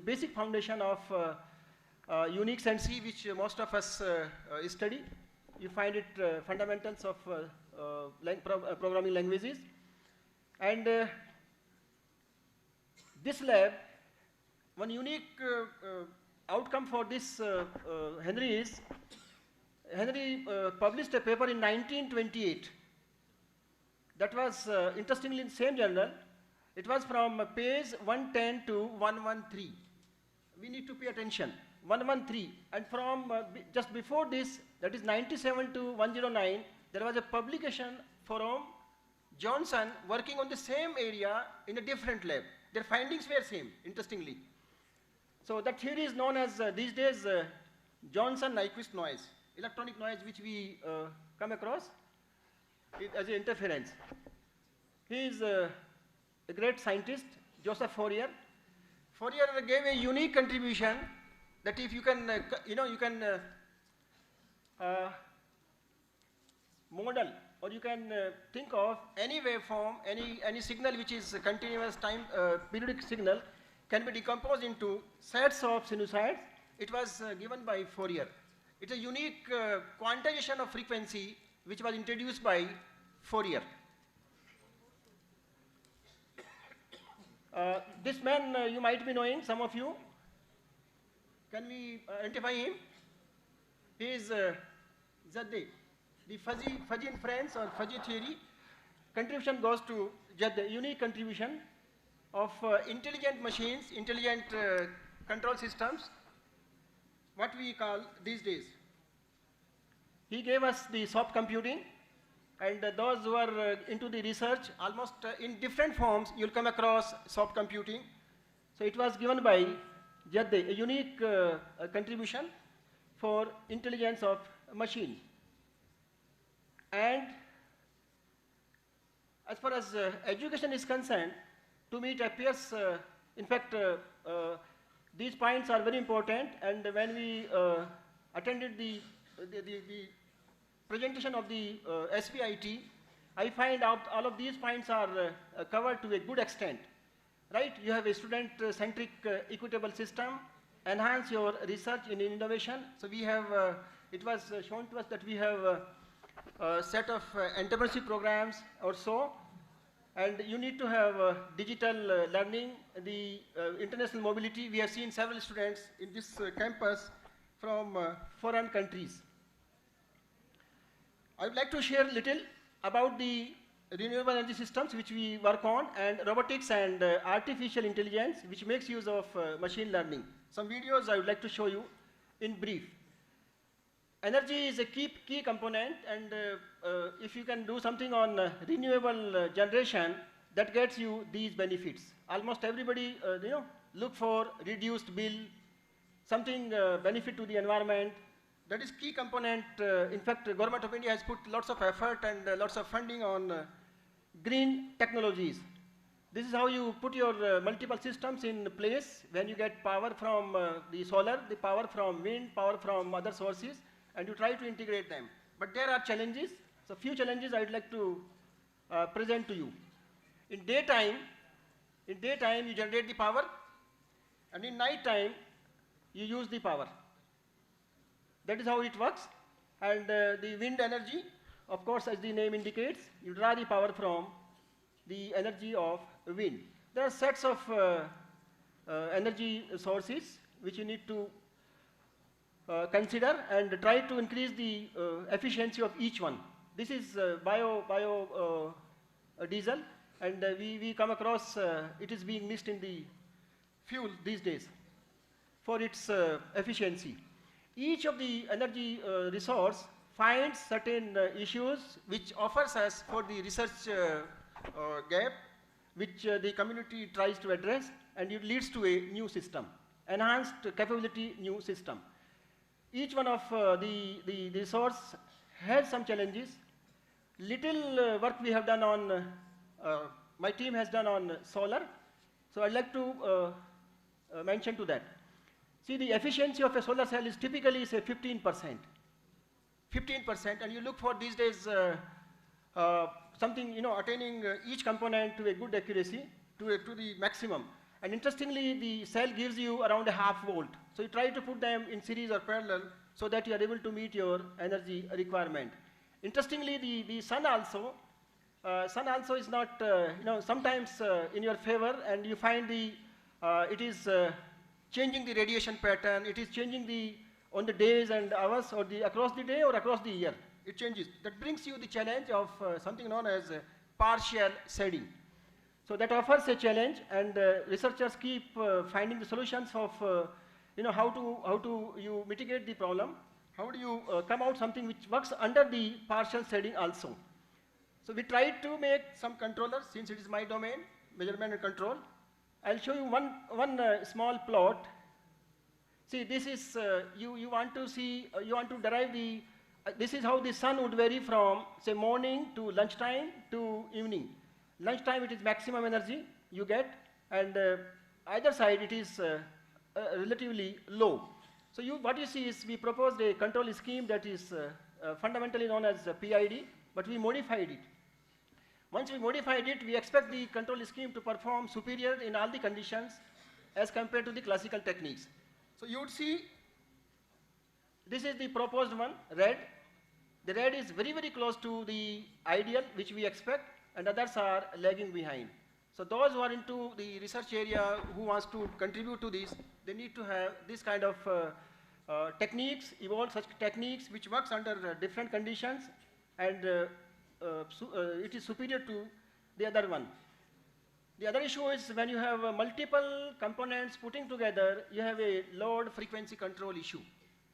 basic foundation of Unix and C, which most of us study. You find it fundamentals of programming languages. And this lab, one unique outcome for this Henry is, Henry published a paper in 1928. That was, interestingly, in the same journal. It was from page 110 to 113. We need to pay attention. 113. And from just before this, that is 97 to 109, there was a publication from Johnson working on the same area in a different lab. their findings were same, interestingly. So that theory is known as, these days, Johnson-Nyquist noise, electronic noise which we come across as an interference. He is a great scientist, Joseph Fourier. Fourier gave a unique contribution that if you can, you can model, or you can think of any waveform, any signal which is a continuous time periodic signal can be decomposed into sets of sinusoids. It was given by Fourier. It's a unique quantization of frequency which was introduced by Fourier. This man you might be knowing, some of you. Can we identify him? He is Zadeh. The fuzzy inference or fuzzy theory contribution goes to Zadeh, unique contribution of intelligent machines, intelligent control systems, what we call these days. He gave us the soft computing, and those who are into the research, almost in different forms, you'll come across soft computing. So it was given by Zadeh, a unique contribution for intelligence of machine. And as far as education is concerned, to me it appears, in fact, these points are very important, and when we attended the presentation of the SBIT, I find out all of these points are covered to a good extent. Right? You have a student-centric equitable system, enhance your research in innovation. So we have, it was shown to us that we have a set of entrepreneurship programs or so, and you need to have digital learning, the international mobility. We have seen several students in this campus from foreign countries. I would like to share a little about the renewable energy systems which we work on, and robotics and artificial intelligence which makes use of machine learning. Some videos I would like to show you in brief. Energy is a key component, and if you can do something on renewable generation, that gets you these benefits. Almost everybody look for reduced bill, something benefit to the environment. That is key component. In fact, the government of India has put lots of effort and lots of funding on green technologies. This is how you put your multiple systems in place when you get power from the solar, the power from wind, power from other sources, and you try to integrate them. But there are challenges. So few challenges I would like to present to you. In daytime you generate the power, and in night time you use the power. That is how it works. And the wind energy, of course, as the name indicates, you draw the power from the energy of wind. There are sets of energy sources which you need to consider and try to increase the efficiency of each one. This is bio diesel, and we come across it is being missed in the fuel these days for its efficiency. Each of the energy resource finds certain issues which offers us for the research gap, which the community tries to address, and it leads to a new system, enhanced capability new system. Each one of the resource has some challenges. Little work we have done on, my team has done on solar, so I'd like to mention to that. See, the efficiency of a solar cell is typically, say, 15%. 15%, and you look for these days something, attaining each component to a good accuracy, to the maximum. And interestingly, the cell gives you around a half volt. So you try to put them in series or parallel so that you are able to meet your energy requirement. Interestingly, the sun also is not, sometimes in your favor, and you find it is changing the radiation pattern. It is changing on the days and hours, or across the day or across the year. It changes. That brings you the challenge of something known as partial shading. So that offers a challenge, and researchers keep finding the solutions of how to you mitigate the problem. How do you come out something which works under the partial shading also? So we tried to make some controllers, since it is my domain, measurement and control. I'll show you one small plot. See, this is, you want to see, you want to derive the, this is how the sun would vary from, say, morning to lunchtime to evening. Lunchtime, it is maximum energy you get, and either side, it is relatively low. So what you see is we proposed a control scheme that is fundamentally known as PID, but we modified it. Once we modified it, we expect the control scheme to perform superior in all the conditions as compared to the classical techniques. So you would see, this is the proposed one, red. The red is very, very close to the ideal which we expect, and others are lagging behind. So those who are into the research area who wants to contribute to this, they need to have this kind of techniques, evolve such techniques which works under different conditions, and it is superior to the other one. The other issue is when you have multiple components putting together, you have a load frequency control issue.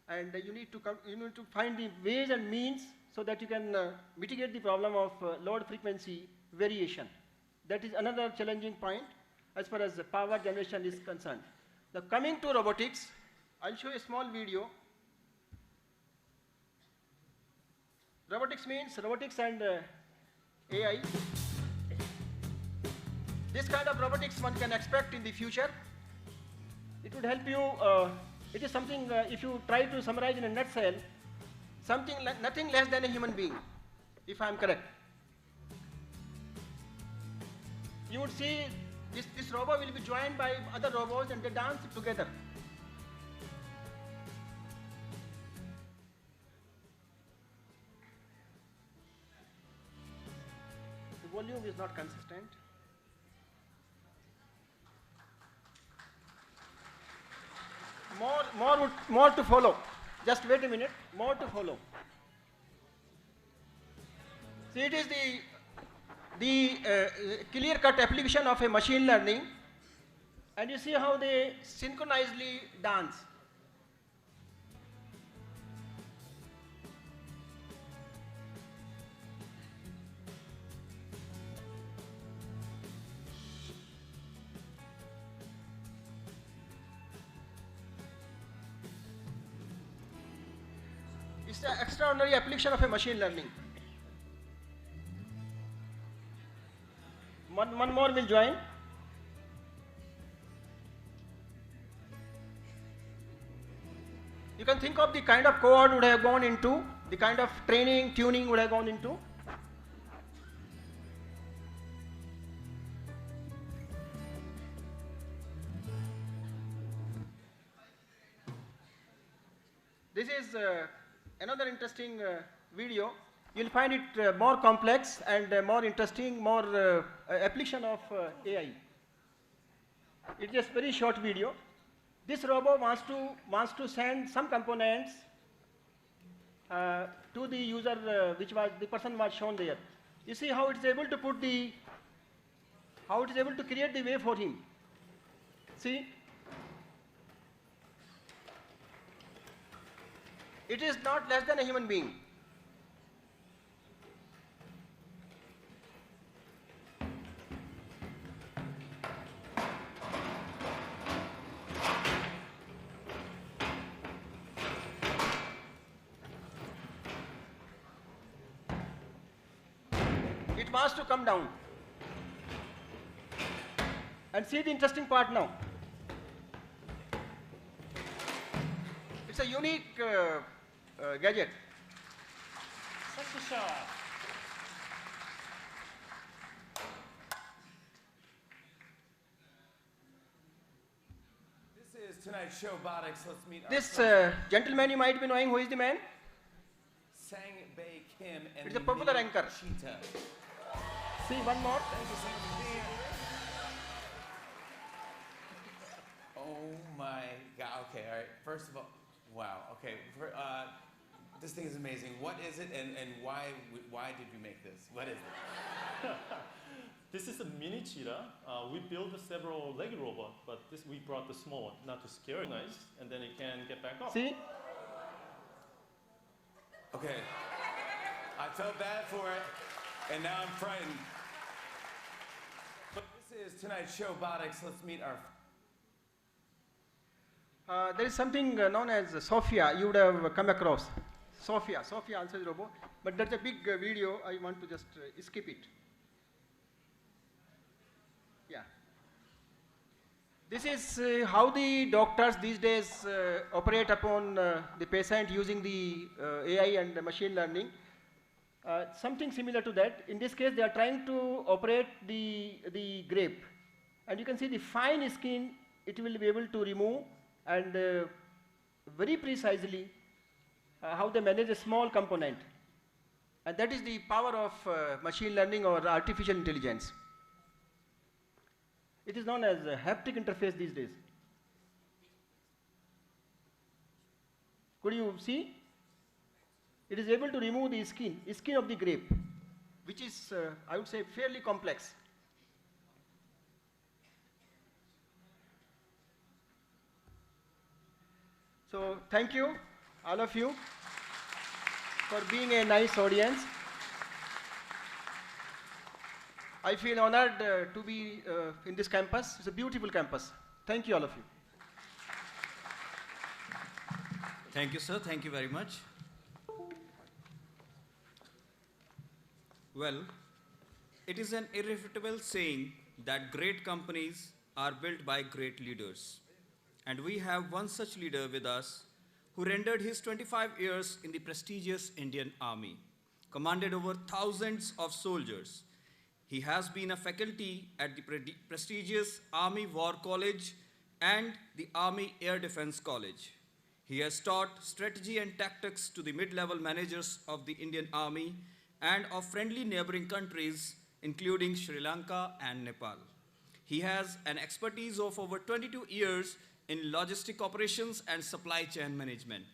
And you need to find the ways and means so that you can mitigate the problem of load frequency variation. That is another challenging point as far as the power generation is concerned. Now coming to robotics, I'll show a small video. Robotics means robotics and AI. This kind of robotics one can expect in the future. It would help you, it is something, if you try to summarize in a nutshell, nothing less than a human being, if I am correct. You would see this robot will be joined by other robots and they dance together. The volume is not consistent. More to follow. Just wait a minute. More to follow. See, it is the clear-cut application of a machine learning, and you see how they synchronously dance. It's an extraordinary application of a machine learning. One more will join. You can think of the kind of code would have gone into, the kind of training, tuning would have gone into. This is another interesting video. You'll find it more complex and more interesting, more application of AI. It's just very short video. This robot wants to send some components to the user, which was the person was shown there. You see how it's able to how it is able to create the way for him. See, it is not less than a human being. It wants to come down. And see the interesting part now. It's a unique gadget. Such a show off. This is tonight's Showbotics. Let's meet This gentleman, you might be knowing who is the man. Sang Bae Kim and It's a popular mini anchor. Cheetah. See one more. Thank you so much for being here. Oh my God. Okay, all right. First of all, wow. Okay. This thing is amazing. What is it and why did you make this? What is it? This is a mini cheetah. We built several Lego robots, but we brought the small one, not to scare it. Nice, and then it can get back up. See? Okay. I felt bad for it, and now I'm frightened. But this is tonight's showbotics. Let's meet our There is something known as Sophia. You would have come across. Sophia answers robot. But that's a big video. I want to just skip it. Yeah. This is how the doctors these days operate upon the patient using the AI and the machine learning. Something similar to that. In this case, they are trying to operate the grape. And you can see the fine skin it will be able to remove, and very precisely how they manage a small component. And that is the power of machine learning or artificial intelligence. It is known as a haptic interface these days. Could you see? It is able to remove the skin of the grape, which is, I would say, fairly complex. So thank you, all of you, for being a nice audience. I feel honored to be in this campus. It's a beautiful campus. Thank you, all of you. Thank you, sir. Thank you very much. Well, it is an irrefutable saying that great companies are built by great leaders. And we have one such leader with us who rendered his 25 years in the prestigious Indian Army, commanded over thousands of soldiers. He has been a faculty at the prestigious Army War College and the Army Air Defense College. He has taught strategy and tactics to the mid-level managers of the Indian Army and of friendly neighboring countries, including Sri Lanka and Nepal. He has an expertise of over 22 years in logistic operations and supply chain management.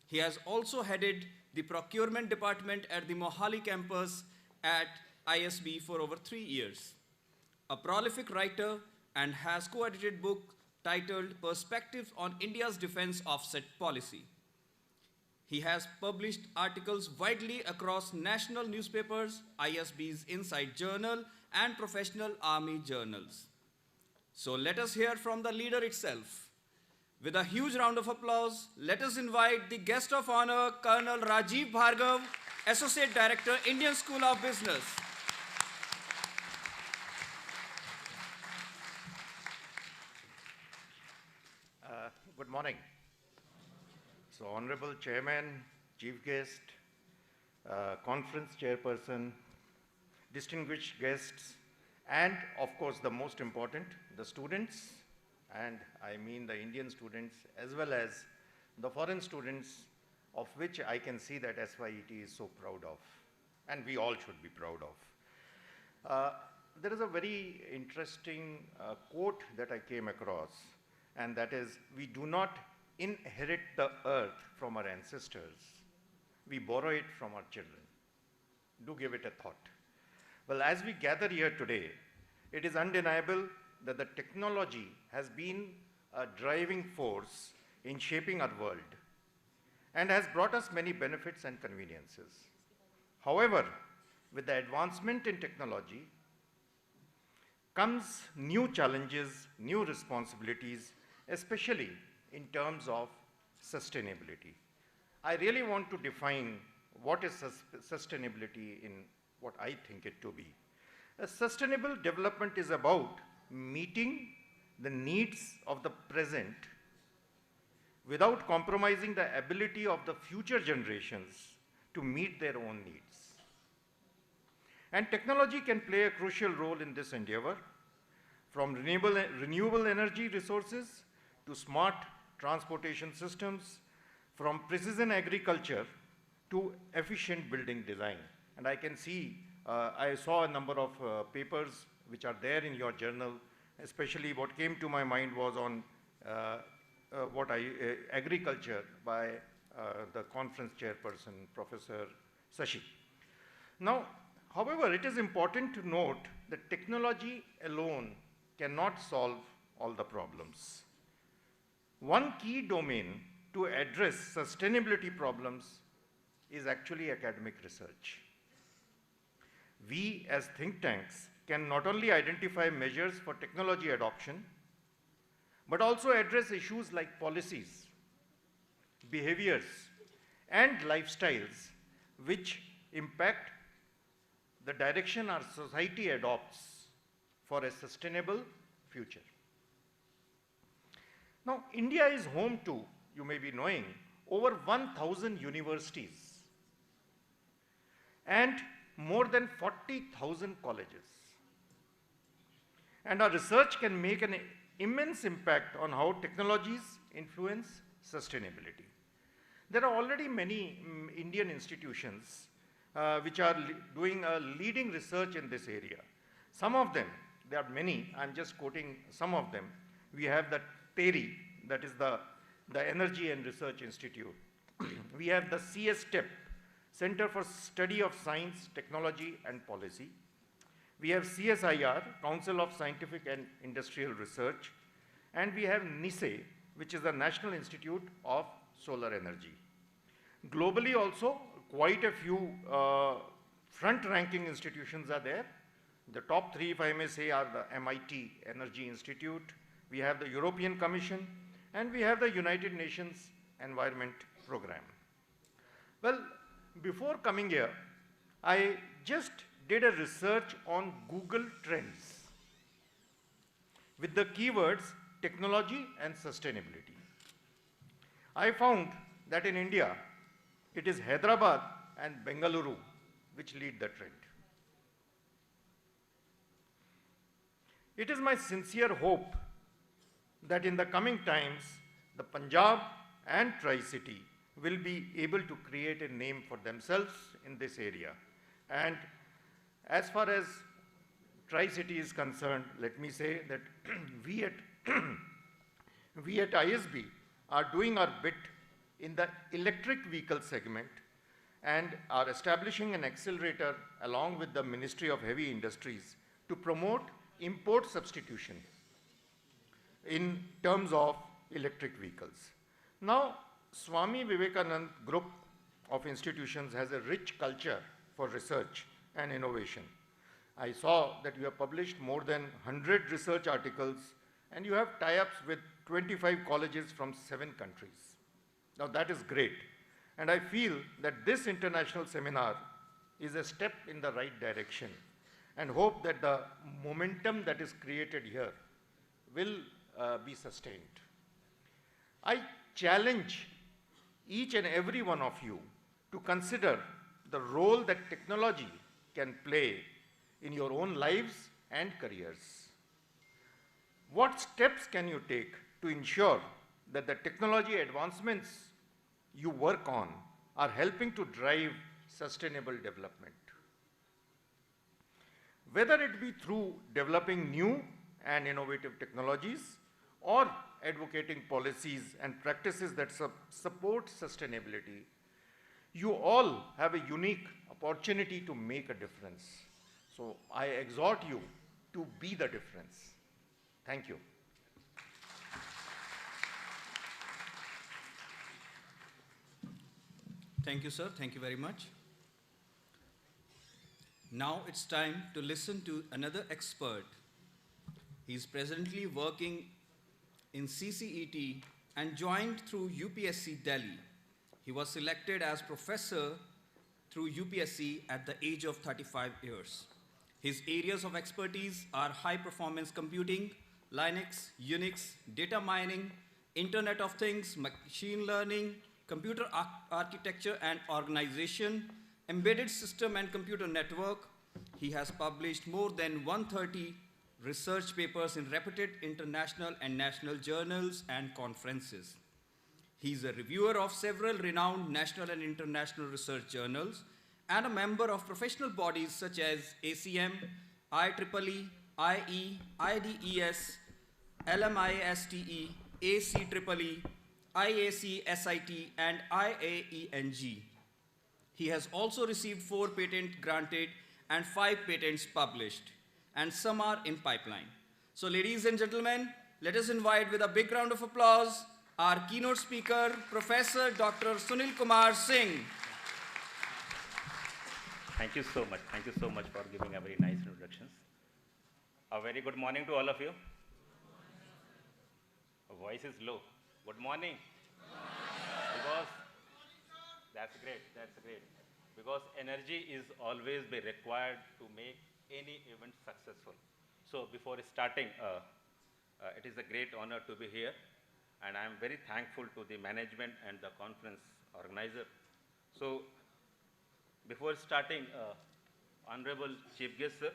He has also headed the procurement department at the Mohali campus at ISB for over 3 years. A prolific writer and has co-edited book titled Perspectives on India's Defense Offset Policy. He has published articles widely across national newspapers, ISB's Inside Journal, and professional army journals. So let us hear from the leader itself. With a huge round of applause, let us invite the guest of honor, Colonel Rajiv Bhargav, Associate Director, Indian School of Business. Good morning. So, Honorable Chairman, Chief Guest, Conference Chairperson, distinguished guests, and of course the most important, the students, and I mean the Indian students as well as the foreign students, of which I can see that SYET is so proud of, and we all should be proud of. There is a very interesting quote that I came across, and that is, we do not inherit the earth from our ancestors, we borrow it from our children. Do give it a thought. Well, as we gather here today, it is undeniable that the technology has been a driving force in shaping our world and has brought us many benefits and conveniences. However, with the advancement in technology comes new challenges, new responsibilities, especially in terms of sustainability. I really want to define what is sustainability in what I think it to be. A sustainable development is about meeting the needs of the present without compromising the ability of the future generations to meet their own needs. And technology can play a crucial role in this endeavor, from renewable energy resources to smart transportation systems, from precision agriculture to efficient building design. And I can see, I saw a number of papers which are there in your journal, especially what came to my mind was on agriculture by the conference chairperson, Professor Sashi. Now, however, it is important to note that technology alone cannot solve all the problems. One key domain to address sustainability problems is actually academic research. We as think tanks can not only identify measures for technology adoption, but also address issues like policies, behaviors, and lifestyles which impact the direction our society adopts for a sustainable future. Now, India is home to, you may be knowing, over 1,000 universities and more than 40,000 colleges. And our research can make an immense impact on how technologies influence sustainability. There are already many Indian institutions which are doing leading research in this area. Some of them, there are many, I'm just quoting some of them. We have the TERI, that is the Energy and Research Institute. We have the CSTEP, Center for Study of Science, Technology and Policy. We have CSIR, Council of Scientific and Industrial Research. And we have NISE, which is the National Institute of Solar Energy. Globally also, quite a few front-ranking institutions are there. The top three, if I may say, are the MIT Energy Institute, we have the European Commission, and we have the United Nations Environment Program. Well, before coming here, I just did a research on Google Trends with the keywords technology and sustainability. I found that in India, it is Hyderabad and Bengaluru which lead the trend. It is my sincere hope that in the coming times, the Punjab and Tri-City will be able to create a name for themselves in this area. And as far as Tri-City is concerned, let me say that we at ISB are doing our bit in the electric vehicle segment and are establishing an accelerator along with the Ministry of Heavy Industries to promote import substitution in terms of electric vehicles. Now, Swami Vivekanand Group of institutions has a rich culture for research and innovation. I saw that you have published more than 100 research articles and you have tie-ups with 25 colleges from 7 countries. Now that is great. And I feel that this international seminar is a step in the right direction and hope that the momentum that is created here will be sustained. I challenge each and every one of you to consider the role that technology can play in your own lives and careers. What steps can you take to ensure that the technology advancements you work on are helping to drive sustainable development? Whether it be through developing new and innovative technologies or advocating policies and practices that support sustainability, you all have a unique opportunity to make a difference. So I exhort you to be the difference. Thank you. Thank you, sir. Thank you very much. Now it's time to listen to another expert. He's presently working in CCET and joined through UPSC Delhi. He was selected as professor through UPSC at the age of 35 years. His areas of expertise are high-performance computing, Linux, Unix, data mining, Internet of Things, machine learning, computer architecture and organization, embedded system and computer network. He has published more than 130 research papers in reputed international and national journals and conferences. He is a reviewer of several renowned national and international research journals and a member of professional bodies such as ACM, IEEE, IE, IDES, LMISTE, ACEEE, IAC, SIT, and IAENG. He has also received 4 patents granted and 5 patents published, and some are in pipeline. So ladies and gentlemen, let us invite with a big round of applause our keynote speaker, Professor Dr. Sunil Kumar Singh. Thank you so much. Thank you so much for giving a very nice introductions. A very good morning to all of you. Voice is low. Good morning. Because that's great. That's great. Because energy is always be required to make any event successful. So before starting, it is a great honor to be here, and I am very thankful to the management and the conference organizer. So before starting, Honorable Chief Guest, sir,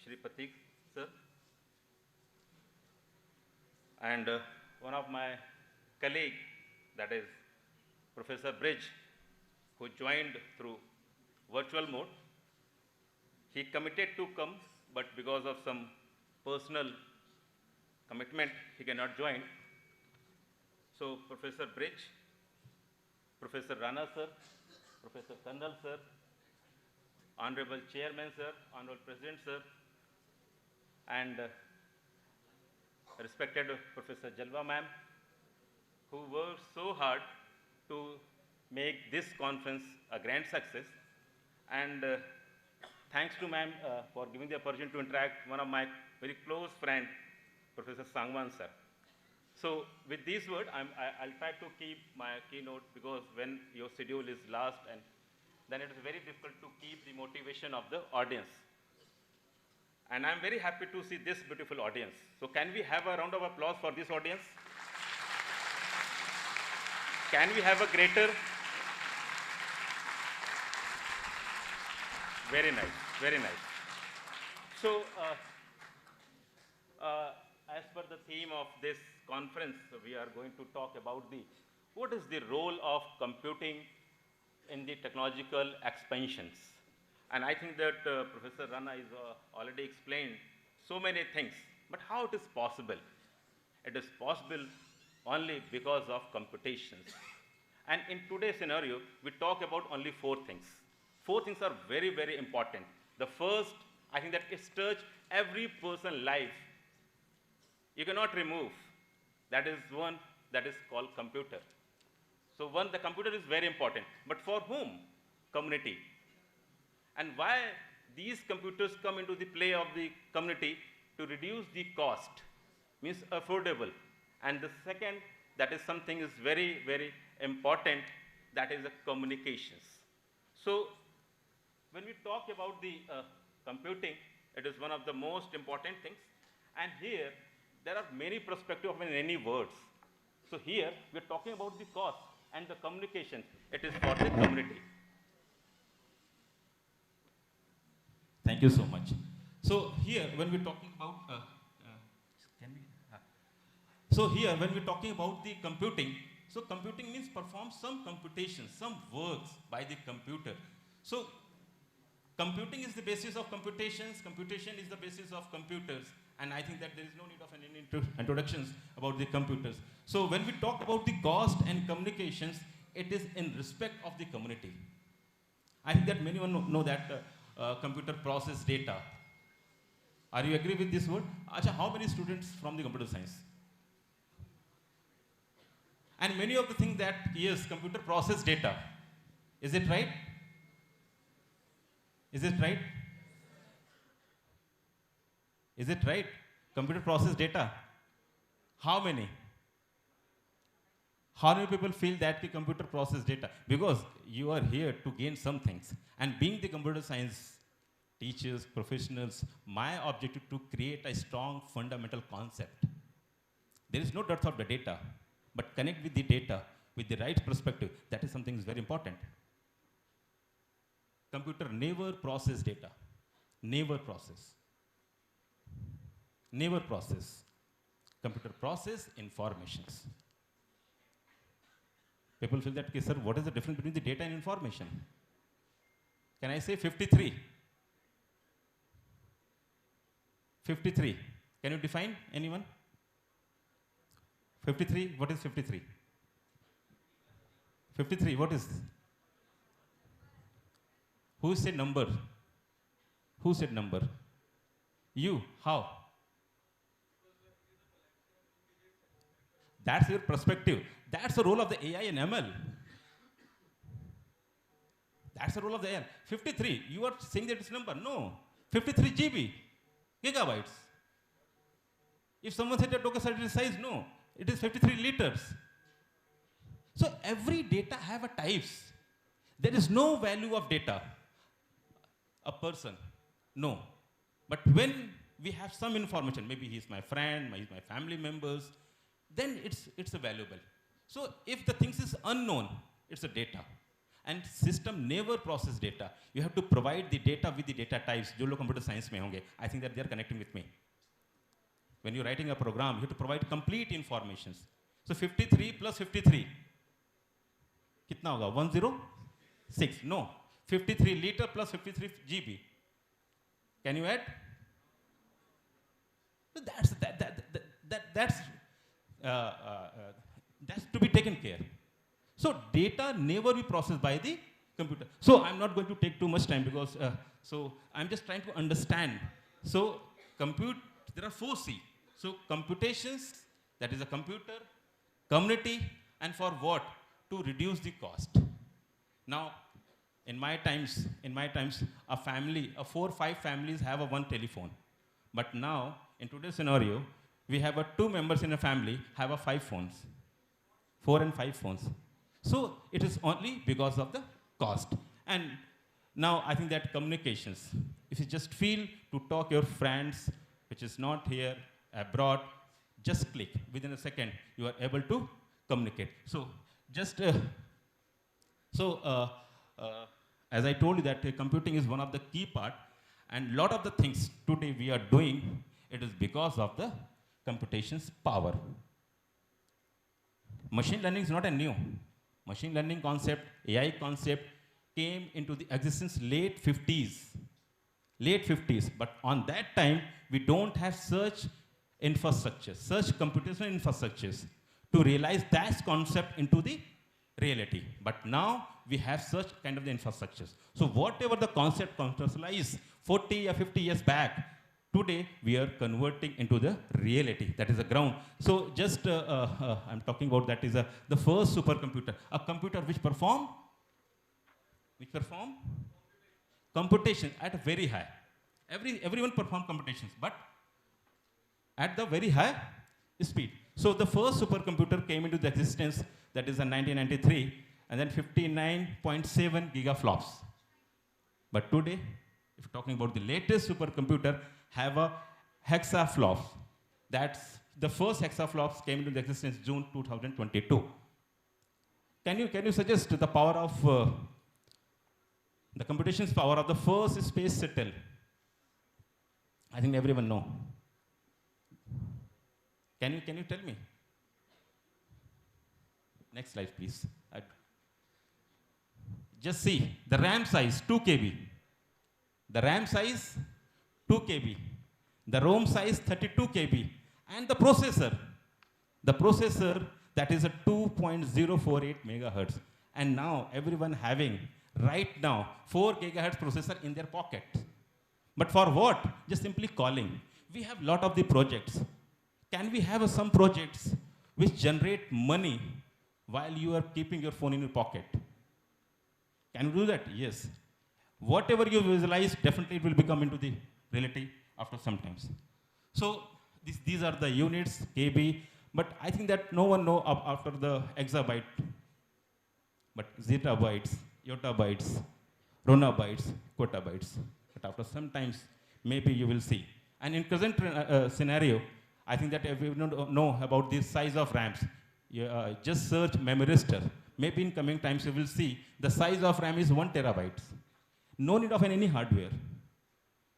Shri Pratik, sir, and one of my colleague, that is Professor Bridge, who joined through virtual mode. He committed to come, but because of some personal commitment, he cannot join. So Professor Bridge, Professor Rana sir, Professor Kandal sir, Honorable Chairman sir, Honorable President sir, and respected Professor Jalwa ma'am, who worked so hard to make this conference a grand success. And thanks to ma'am for giving the opportunity to interact one of my very close friend, Professor Sangwan sir. So with these words, I'll try to keep my keynote, because when your schedule is last, and then it is very difficult to keep the motivation of the audience. And I'm very happy to see this beautiful audience. So can we have a round of applause for this audience? Can we have a greater? Very nice, very nice. So, as per the theme of this conference, we are going to talk about what is the role of computing in the technological expansions. And I think that Professor Rana has already explained so many things, but how it is possible? It is possible only because of computations. And in today's scenario, we talk about only 4 things. 4 things are very, very important. The first, I think that it's touched every person's life. You cannot remove. That is one that is called computer. So one, the computer is very important. But for whom? Community. And why these computers come into the play of the community? To reduce the cost, means affordable. And the second, that is something is very, very important, that is the communications. So when we talk about the computing, it is one of the most important things. And here, there are many perspectives in any words. So here, we're talking about the cost and the communication. It is for the community. Thank you so much. So here, when we're talking about, so here, when we're talking about the computing, so computing means perform some computation, some works by the computer. So computing is the basis of computations, computation is the basis of computers, and I think that there is no need of any introductions about the computers. So when we talk about the cost and communications, it is in respect of the community. I think that many know that computer process data. Are you agree with this word? Acha, how many students from the computer science? And many of the things that, yes, computer process data. Is it right? Is it right? Is it right? Computer process data. How many? How many people feel that the computer process data? Because you are here to gain some things. And being the computer science teachers, professionals, my objective to create a strong fundamental concept. There is no dearth of the data, but connect with the data with the right perspective. That is something is very important. Computer never process data. Never process. Never process. Computer process informations. People feel that, okay, sir, what is the difference between the data and information? Can I say 53? 53. Can you define anyone? 53, what is 53? 53, what is? Who said number? Who said number? You, how? That's your perspective. That's the role of the AI and ML. That's the role of the AI. 53, you are saying that it's number. No. 53 GB, gigabytes. If someone said that, okay, sir, it is size, no, it is 53 liters. So every data have a types. There is no value of data, a person, no. But when we have some information, maybe he's my friend, he's my family members, then it's a valuable. So if the things is unknown, it's a data. And system never process data. You have to provide the data with the data types. जो लोग computer science में होंगे, I think that they are connecting with me. When you're writing a program, you have to provide complete informations. So 53 plus 53, कितना होगा? 106. No, 53 liter plus 53 GB. Can you add? So that's to be taken care. So data never be processed by the computer. So I'm not going to take too much time because so I'm just trying to understand. So there are 4 C. So computations, that is a computer, community, and for what? To reduce the cost. Now, in my times, a family, 4 or 5 families have a one telephone. But now, in today's scenario, we have 2 members in a family have 5 phones, 4 and 5 phones. So it is only because of the cost. And now I think that communications, if you just feel to talk your friends, which is not here, abroad, just click. Within a second, you are able to communicate. So just, as I told you that computing is one of the key part, and lot of the things today we are doing, it is because of the computation's power. Machine learning is not a new. Machine learning concept, AI concept came into the existence late 50s. But on that time, we don't have such infrastructure, such computational infrastructures to realize that concept into the reality. But now we have such kind of the infrastructures. So whatever the concept conceptualized 40 or 50 years back, today we are converting into the reality. That is the ground. So just I'm talking about that is the first supercomputer, a computer which perform computation at a very high. Everyone perform computations, but at the very high speed. So the first supercomputer came into the existence, that is in 1993, and then 59.7 gigaflops. But today, if you're talking about the latest supercomputer, have a hexaflops. That's the first hexaflops came into the existence June 2022. Can you suggest the power of the computation's power of the first space shuttle? I think everyone know. Can you tell me? Next slide, please. Just see the RAM size 2 KB. The RAM size 2 KB. The ROM size 32 KB. And the processor that is a 2.048 megahertz. And now everyone having right now 4 gigahertz processor in their pocket. But for what? Just simply calling. We have lot of the projects. Can we have some projects which generate money while you are keeping your phone in your pocket? Can you do that? Yes. Whatever you visualize, definitely it will become into the reality after some times. So these are the units, KB, but I think that no one know after the exabyte, but zettabytes, yottabytes, ronabytes, quotabytes. But after some times, maybe you will see. And in present scenario, I think that if you don't know about the size of RAMs, you, just search memristor. Maybe in coming times you will see the size of RAM is 1 terabyte. No need of any hardware.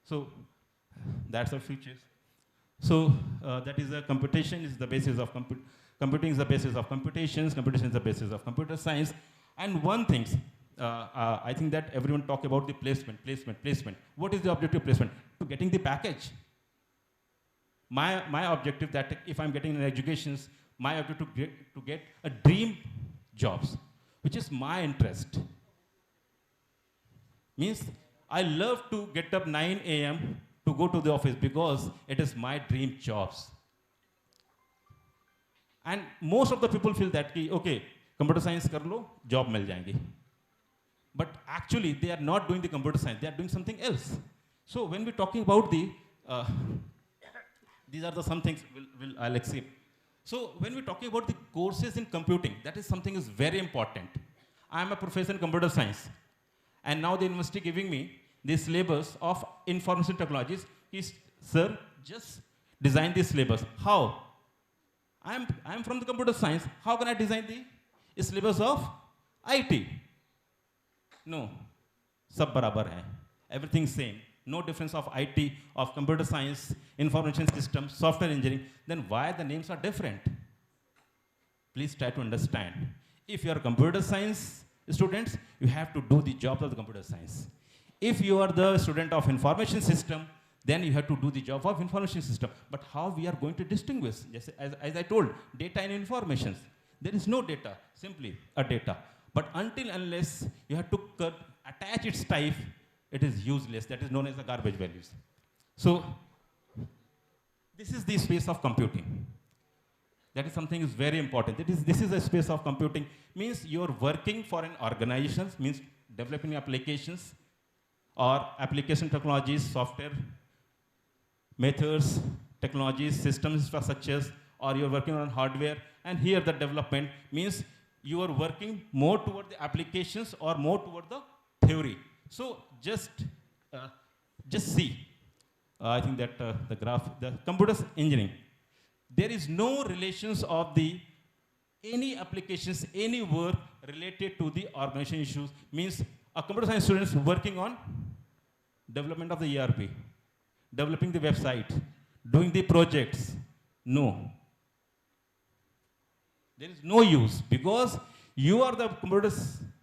So that's our features. So that is a computation is the basis of computing is the basis of computations. Computation is the basis of computer science. And one thing, I think that everyone talk about the placement. What is the objective placement? To getting the package. My objective that if I'm getting an education, my objective to get a dream jobs, which is my interest. Means I love to get up 9 a.m. to go to the office because it is my dream jobs. And most of the people feel that, okay, computer science kar lo, job mil jayenge. But actually, they are not doing the computer science. They are doing something else. So when we're talking about the, these are the some things I'll explain. So when we're talking about the courses in computing, that is something is very important. I am a professor in computer science, and now the university giving me the syllabus of information technologies. Sir, just design this syllabus. How? I'm from the computer science. How can I design the syllabus of IT? No, sab barabar hai. Everything same. No difference of IT, of computer science, information system, software engineering. Then why the names are different? Please try to understand. If you are computer science students, you have to do the job of the computer science. If you are the student of information system, then you have to do the job of information system. But how we are going to distinguish? Just as I told, data and information. There is no data, simply a data. But until unless you have to attach its type, it is useless. That is known as the garbage values. So this is the space of computing. That is something is very important. This is a space of computing. Means you're working for an organization, means developing applications or application technologies, software, methods, technologies, systems, infrastructures, or you're working on hardware. And here the development means you are working more toward the applications or more toward the theory. So just see. I think that the graph, the computer engineering, there is no relations of the any applications, any work related to the organization issues. Means a computer science student is working on development of the ERP, developing the website, doing the projects. No. There is no use because you are the computer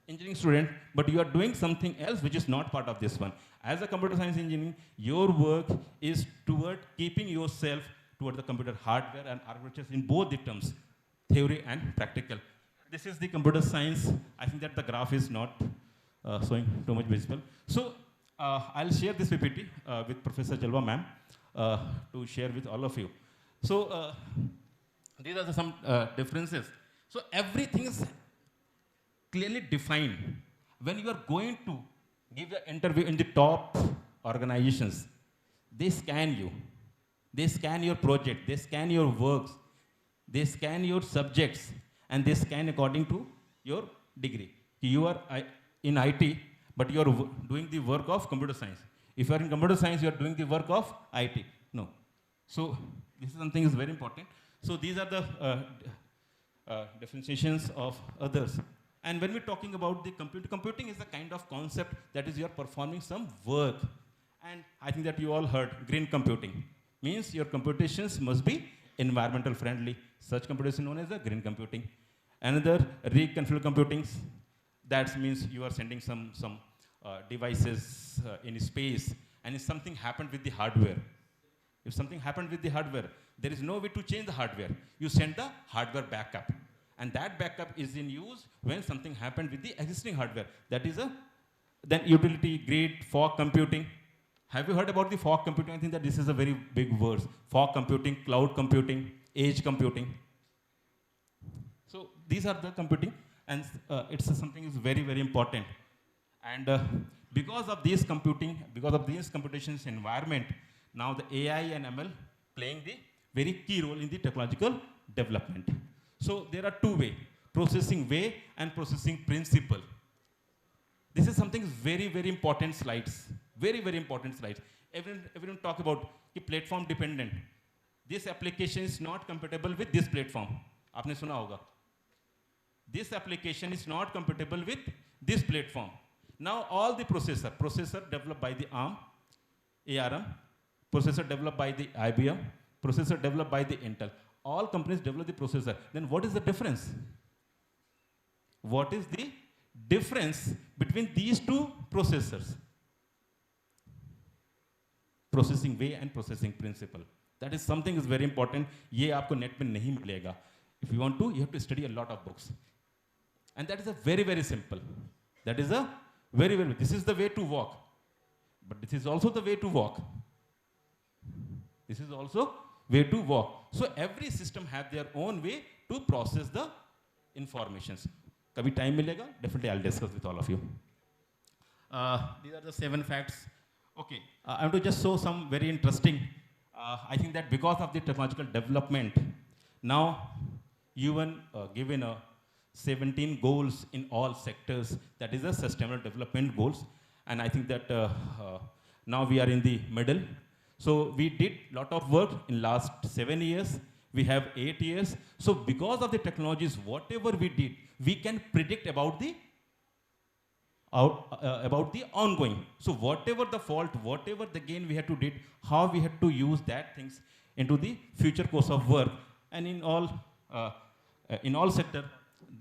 engineering student, but you are doing something else which is not part of this one. As a computer science engineer, your work is toward keeping yourself toward the computer hardware and architectures in both the terms, theory and practical. This is the computer science. I think that the graph is not showing too much visible. So I'll share this PPT with Professor Jalwa ma'am to share with all of you. So these are some differences. So everything is clearly defined. When you are going to give an interview in the top organizations, they scan you. They scan your project, they scan your works, they scan your subjects, and they scan according to your degree. You are in IT, but you are doing the work of computer science. If you are in computer science, you are doing the work of IT. No. So this is something is very important. So these are the differentiations of others. And when we're talking about the computing is a kind of concept that is you are performing some work. And I think that you all heard green computing. Means your computations must be environmental friendly. Such computation known as the green computing. Another reconfigurable computing, that means you are sending some devices in space, and if something happened with the hardware, there is no way to change the hardware. You send the hardware backup, and that backup is in use when something happened with the existing hardware. That is then utility grade fog computing. Have you heard about the fog computing? I think that this is a very big word. Fog computing, cloud computing, edge computing. So these are the computing, and it's something is very, very important. And because of this computing, because of this computations environment, now the AI and ML playing the very key role in the technological development. So there are two ways, processing way and processing principle. This is something very, very important slides. Very, very important slides. Everyone talk about the platform dependent. This application is not compatible with this platform. आपने सुना होगा. This application is not compatible with this platform. Now all the processor developed by the ARM, processor developed by the IBM, processor developed by the Intel. All companies develop the processor. Then what is the difference? What is the difference between these two processors? Processing way and processing principle. That is something is very important. ये आपको net पे नहीं मिलेगा. If you want to, you have to study a lot of books. And that is a very, very simple. That is a very, very, this is the way to walk. But this is also the way to walk. This is also way to walk. So every system have their own way to process the informations. कभी time मिलेगा, definitely I'll discuss with all of you. These are the 7 facts Okay, I want to just show some very interesting. I think that because of the technological development, now UN given 17 goals in all sectors. That is the sustainable development goals, and I think that now we are in the middle. So we did lot of work in last 7 years. We have 8 years. So because of the technologies, whatever we did, we can predict about the ongoing. So whatever the fault, whatever the gain we had to did, how we had to use that things into the future course of work. And in all sector,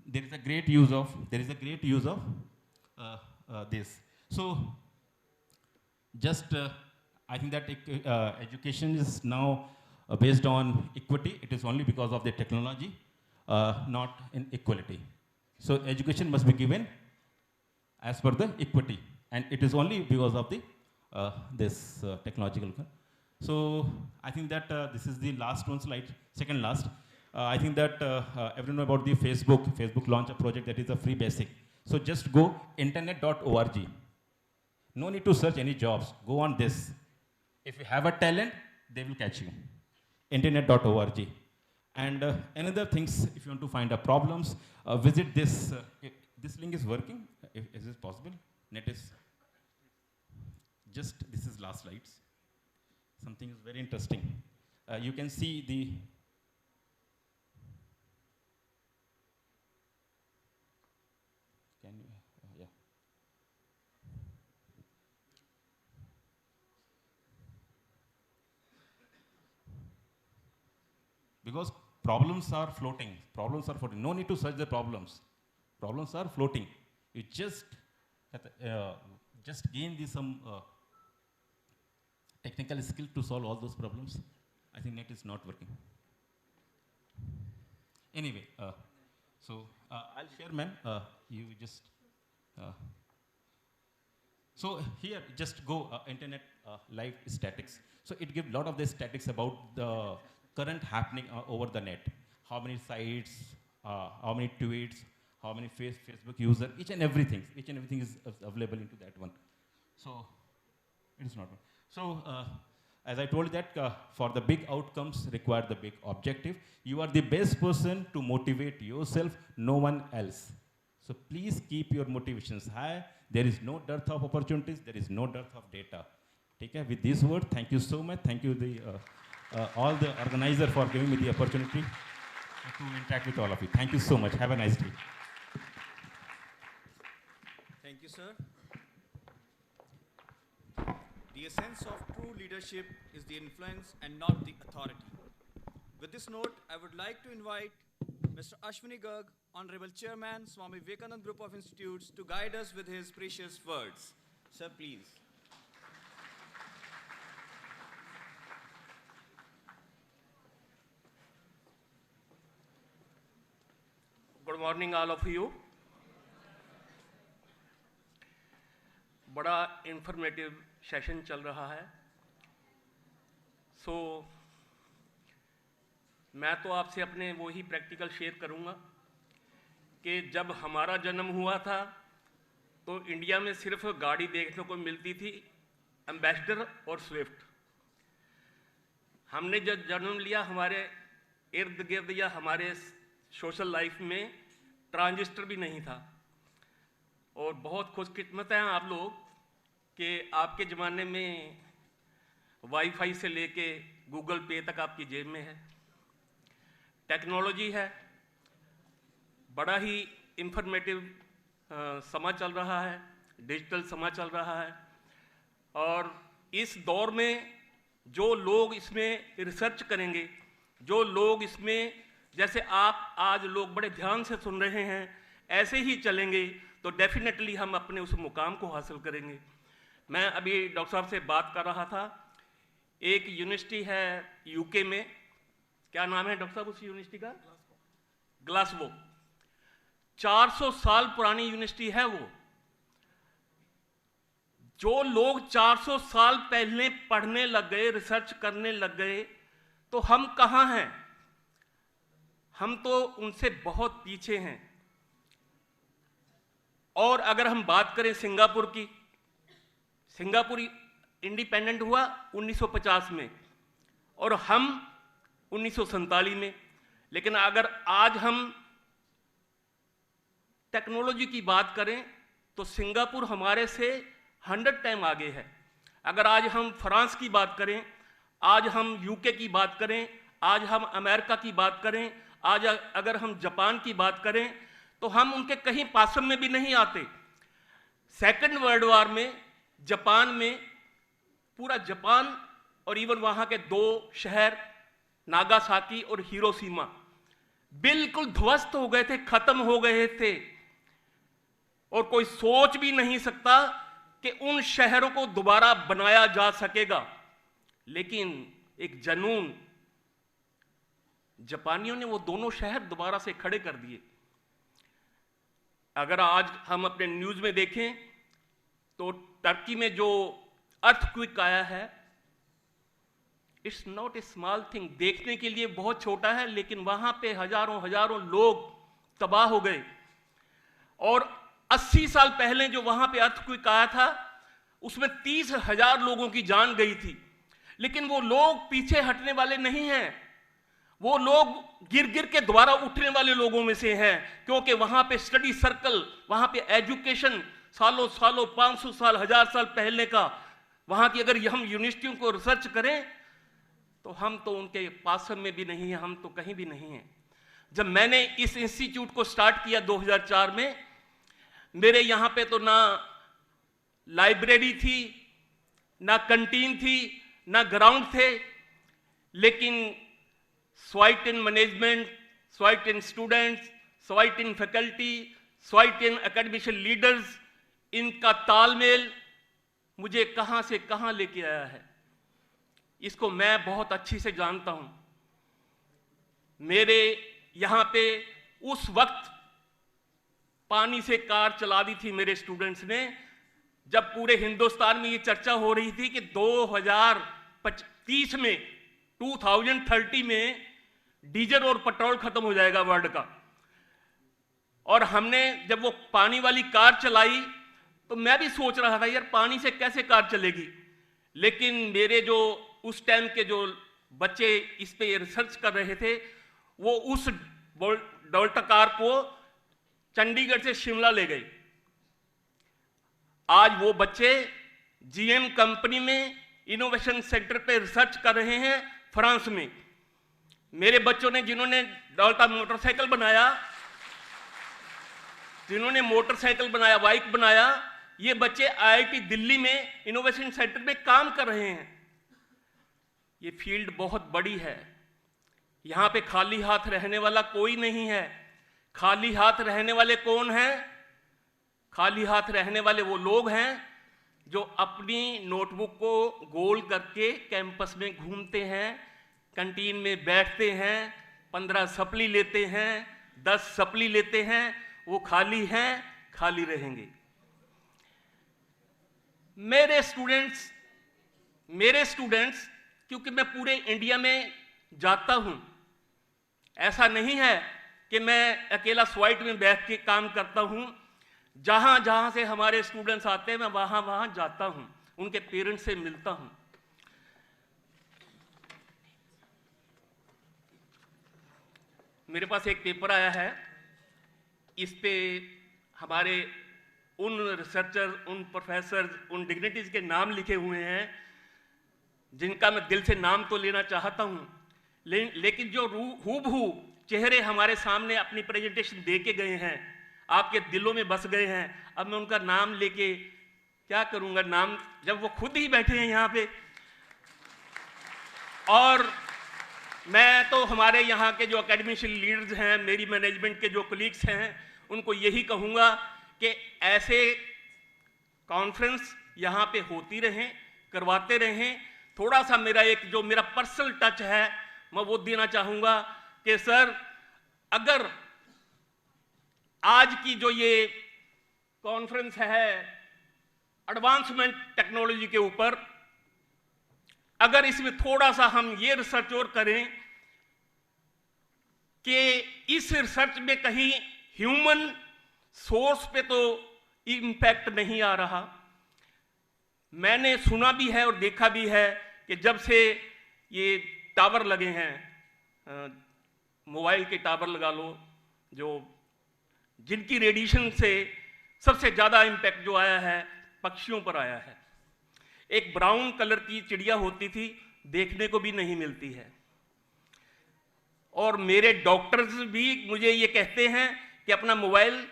there is a great use of this. So just I think that education is now based on equity. It is only because of the technology, not in equality. So education must be given as per the equity, and it is only because of the this technological. So I think that this is the last one slide, second last. I think that everyone know about the Facebook. Facebook launched a project that is a free basic. So just go internet.org. No need to search any jobs. Go on this. If you have a talent, they will catch you. Internet.org. And another things, if you want to find out problems, visit this. This link is working. Is this possible? Net is just, this is last slides. Something is very interesting. You can see the yeah. Because problems are floating. Problems are floating. No need to search the problems. Problems are floating. You just gain some technical skill to solve all those problems. I think net is not working. Anyway, so I'll share, ma'am. You just. So here, just go internet live statics. So it gives a lot of the statics about the current happening over the net. How many sites, how many tweets, how many Facebook user, each and everything is available into that one. So it is not one. So as I told you that for the big outcomes require the big objective. You are the best person to motivate yourself, no one else. So please keep your motivations high. There is no dearth of opportunities. There is no dearth of data. Take care. With this word, thank you so much. Thank you all the organizer for giving me the opportunity to interact with all of you. Thank you so much. Have a nice day. Thank you, sir. The essence of true leadership is the influence and not the authority. With this note, I would like to invite Mr. Ashwini Garg, Honorable Chairman, Swami Vivekananda Group of Institutes, to guide us with his precious words. Sir, please. Good morning, all of you. बड़ा informative session चल रहा है. मैं तो आपसे अपने वो ही practical share करूंगा कि जब हमारा जन्म हुआ था तो इंडिया में सिर्फ गाड़ी देखने को मिलती थी, एम्बेसडर और स्विफ्ट. हमने जब जन्म लिया, हमारे इर्द गिर्द या हमारे सोशल लाइफ में ट्रांजिस्टर भी नहीं था. और बहुत खुशकिस्मत हैं आप लोग कि आपके ज़माने में वाईफाई से लेके गूगल पे तक आपकी जेब में है. टेक्नोलॉजी है, बड़ा ही इंफॉर्मेटिव समा चल रहा है, डिजिटल समा चल रहा है. और इस दौर में जो लोग इसमें रिसर्च करेंगे, जो लोग इसमें, जैसे आप आज लोग बड़े ध्यान से सुन रहे हैं, ऐसे ही चलेंगे तो डेफिनेटली हम अपने उस मुकाम को हासिल करेंगे. मैं अभी डॉक्टर साहब से बात कर रहा था. एक यूनिवर्सिटी है यूके में, क्या नाम है डॉक्टर साहब उस यूनिवर्सिटी का? ग्लासगो. 400 साल पुरानी यूनिवर्सिटी है वो. जो लोग 400 साल पहले पढ़ने लग गए, रिसर्च करने लग गए, तो हम कहाँ हैं? हम तो उनसे बहुत पीछे हैं. और अगर हम बात करें सिंगापुर की, सिंगापुर इंडिपेंडेंट हुआ 1950 में और हम 1947 में। लेकिन अगर आज हम टेक्नोलॉजी की बात करें तो सिंगापुर हमारे से 100 टाइम आगे है। अगर आज हम फ्रांस की बात करें, आज हम यूके की बात करें, आज हम अमेरिका की बात करें, आज अगर हम जापान की बात करें, तो हम उनके कहीं पासम में भी नहीं आते। सेकेंड वर्ल्ड वॉर में जापान में पूरा जापान और इवन वहाँ के 2 शहर नागासाकी और हिरोशिमा बिल्कुल ध्वस्त हो गए थे, खत्म हो गए थे, और कोई सोच भी नहीं सकता कि उन शहरों को दोबारा बनाया जा सकेगा। लेकिन एक जनून, जापानियों ने वो दोनों शहर दोबारा से खड़े कर दिए। अगर आज हम अपने न्यूज़ में देखें तो टर्की में जो अर्थक्वेक आया है, it's not a small thing, देखने के लिए बहुत छोटा है, लेकिन वहां पे हजारों हजारों लोग तबाह हो गए। और 80 साल पहले जो वहां पे अर्थक्वेक आया था, उसमें 30,000 लोगों की जान गई थी। लेकिन वो लोग पीछे हटने वाले नहीं हैं, वो लोग गिर गिर के दोबारा उठने वाले लोगों में से हैं, क्योंकि वहां पे स्टडी सर्कल, वहां पे एजुकेशन सालों सालों 500 साल 1000 साल पहले का, वहां की अगर हम यूनिवर्सिटियों को रिसर्च करें तो हम तो उनके पास में भी नहीं हैं, हम तो कहीं भी नहीं हैं। जब मैंने इस इंस्टीट्यूट को स्टार्ट किया 2004 में, मेरे यहाँ पे तो ना लाइब्रेरी थी, ना कैंटीन थी, ना ग्राउंड थे, लेकिन sweet in management, sweet in students, sweet in faculty, sweet in academician leaders, इनका तालमेल मुझे कहाँ से कहाँ लेके आया है, इसको मैं बहुत अच्छी से जानता हूं। मेरे यहां पे उस वक्त पानी से कार चला दी थी मेरे स्टूडेंट्स ने, जब पूरे हिंदुस्तान में ये चर्चा हो रही थी कि 2030 में 2030 में डीजल और पेट्रोल खत्म हो जाएगा वर्ल्ड का। और हमने जब वो पानी वाली कार चलाई तो मैं भी सोच रहा था यार पानी से कैसे कार चलेगी, लेकिन मेरे जो उस टाइम के जो बच्चे इस पे रिसर्च कर रहे थे, वो उस डोल्टा कार को चंडीगढ़ से शिमला ले गए। आज वो बच्चे जीएम कंपनी में इनोवेशन सेंटर पे रिसर्च कर रहे हैं फ्रांस में। मेरे बच्चों ने जिन्होंने डोल्टा मोटरसाइकिल बनाया, बाइक बनाया, ये बच्चे आईआईटी दिल्ली में इनोवेशन सेंटर में काम कर रहे हैं। ये फील्ड बहुत बड़ी है, यहां पे खाली हाथ रहने वाला कोई नहीं है। खाली हाथ रहने वाले कौन हैं? खाली हाथ रहने वाले वो लोग हैं जो अपनी नोटबुक को गोल करके कैंपस में घूमते हैं, कैंटीन में बैठते हैं, 15 सप्ली लेते हैं, 10 सप्ली लेते हैं, वो खाली हैं, खाली रहेंगे। मेरे स्टूडेंट्स क्योंकि मैं पूरे इंडिया में जाता हूं, ऐसा नहीं है कि मैं अकेला स्वाइट में बैठ के काम करता हूं। जहां जहां से हमारे स्टूडेंट्स आते हैं मैं वहां वहां जाता हूं, उनके पेरेंट्स से मिलता हूं। मेरे पास एक पेपर आया है, इस पे हमारे उन रिसर्चर, उन प्रोफेसर, उन डिग्निटीज के नाम लिखे हुए हैं जिनका मैं दिल से नाम तो लेना चाहता हूं, लेकिन जो हूबहू चेहरे हमारे सामने अपनी प्रेजेंटेशन दे के गए हैं, आपके दिलों में बस गए हैं। अब मैं उनका नाम लेके क्या करूंगा, नाम जब वो खुद ही बैठे हैं यहाँ पे। और मैं तो हमारे यहाँ के जो एकेडमिशियन लीडर्स हैं, मेरी मैनेजमेंट के जो कलीग्स हैं, उनको यही कहूँगा कि ऐसे कॉन्फ्रेंस यहाँ पे होती रहें, करवाते रहें। थोड़ा सा मेरा पर्सनल टच है, मैं वो देना चाहूँगा कि सर, अगर आज की जो ये कॉन्फ्रेंस है एडवांसमेंट टेक्नोलॉजी के ऊपर, अगर इसमें थोड़ा सा हम ये रिसर्च और करें कि इस रिसर्च में कहीं ह्यूमन सोर्स पे तो इम्पैक्ट नहीं आ रहा, मैंने सुना भी है और देखा भी है कि जब से ये टावर लगे हैं, मोबाइल के टावर लगा लो, जो जिनकी रेडिएशन से सबसे ज़्यादा इम्पैक्ट जो आया है पक्षियों पर आया है। एक ब्राउन कलर की चिड़िया होती थी, देखने को भी नहीं मिलती है। और मेरे डॉक्टर्स भी मुझे ये कहते हैं कि अपना मोबाइल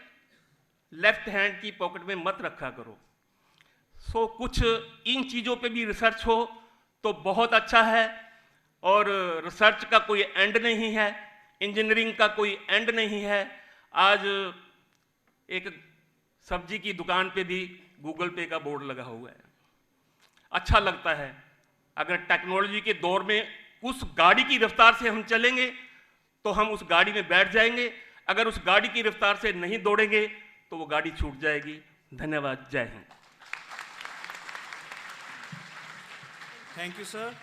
लेफ्ट हैंड की पॉकेट में मत रखा करो। सो कुछ इन चीज़ों पे भी रिसर्च हो तो बहुत अच्छा है। और रिसर्च का कोई एंड नहीं है, इंजीनियरिंग का कोई एंड नहीं है। आज एक सब्जी की दुकान पे भी गूगल पे का बोर्ड लगा हुआ है। अच्छा लगता है। अगर टेक्नोलॉजी के दौर में उस गाड़ी की रफ्तार से हम चलेंगे तो हम उस गाड़ी में बैठ जाएंगे, अगर उस गाड़ी की रफ्तार से नहीं दौड़ेंगे तो वो गाड़ी छूट जाएगी। धन्यवाद। जय Hind. Thank you, sir.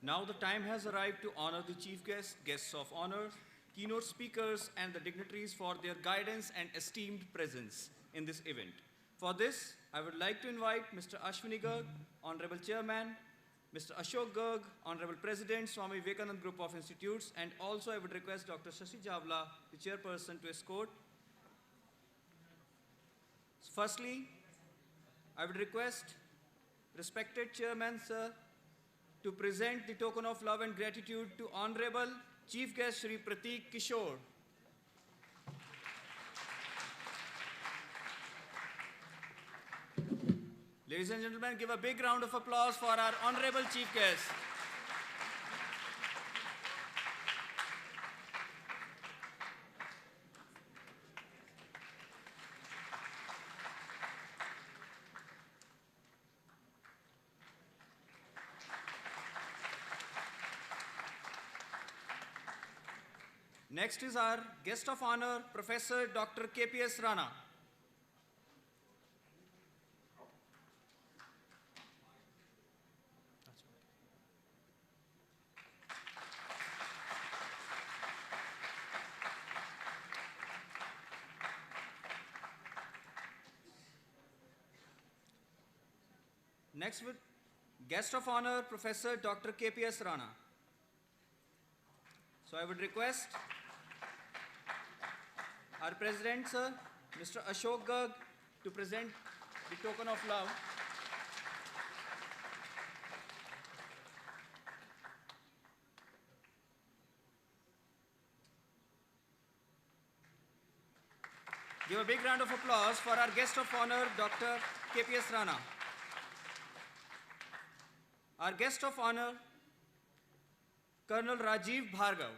Now the time has arrived to honor the chief guests, guests of honor, keynote speakers, and the dignitaries for their guidance and esteemed presence in this event. For this, I would like to invite Mr. Ashwini Garg, Honorable Chairman, Mr. Ashok Garg, Honorable President, Swami Vivekanand Group of Institutes, and also I would request Dr. Shashi Javla, the chairperson, to escort. Firstly, I would request respected Chairman, sir, to present the token of love and gratitude to Honorable Chief Guest Shri Pratik Kishore. Ladies and gentlemen, give a big round of applause for our Honorable Chief Guest. Next is our guest of honor, Professor Dr. KPS Rana. Next with guest of honor, Professor Dr. KPS Rana. So I would request our President, sir, Mr. Ashok Garg, to present the token of love. Give a big round of applause for our guest of honor, Dr. KPS Rana. Our guest of honor, Colonel Rajiv Bhargav.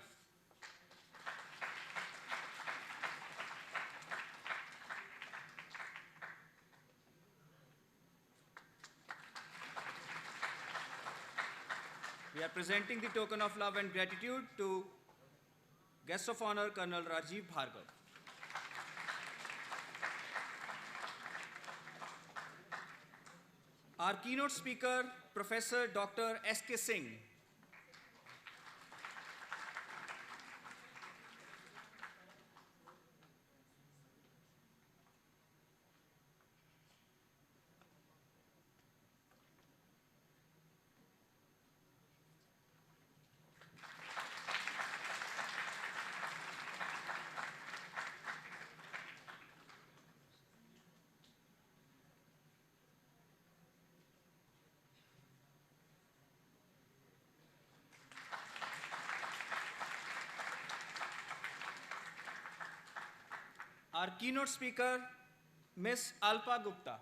We are presenting the token of love and gratitude to guest of honor, Colonel Rajiv Bhargav. Our keynote speaker, Professor Dr. S.K. Singh. Our keynote speaker, Ms. Alpa Gupta.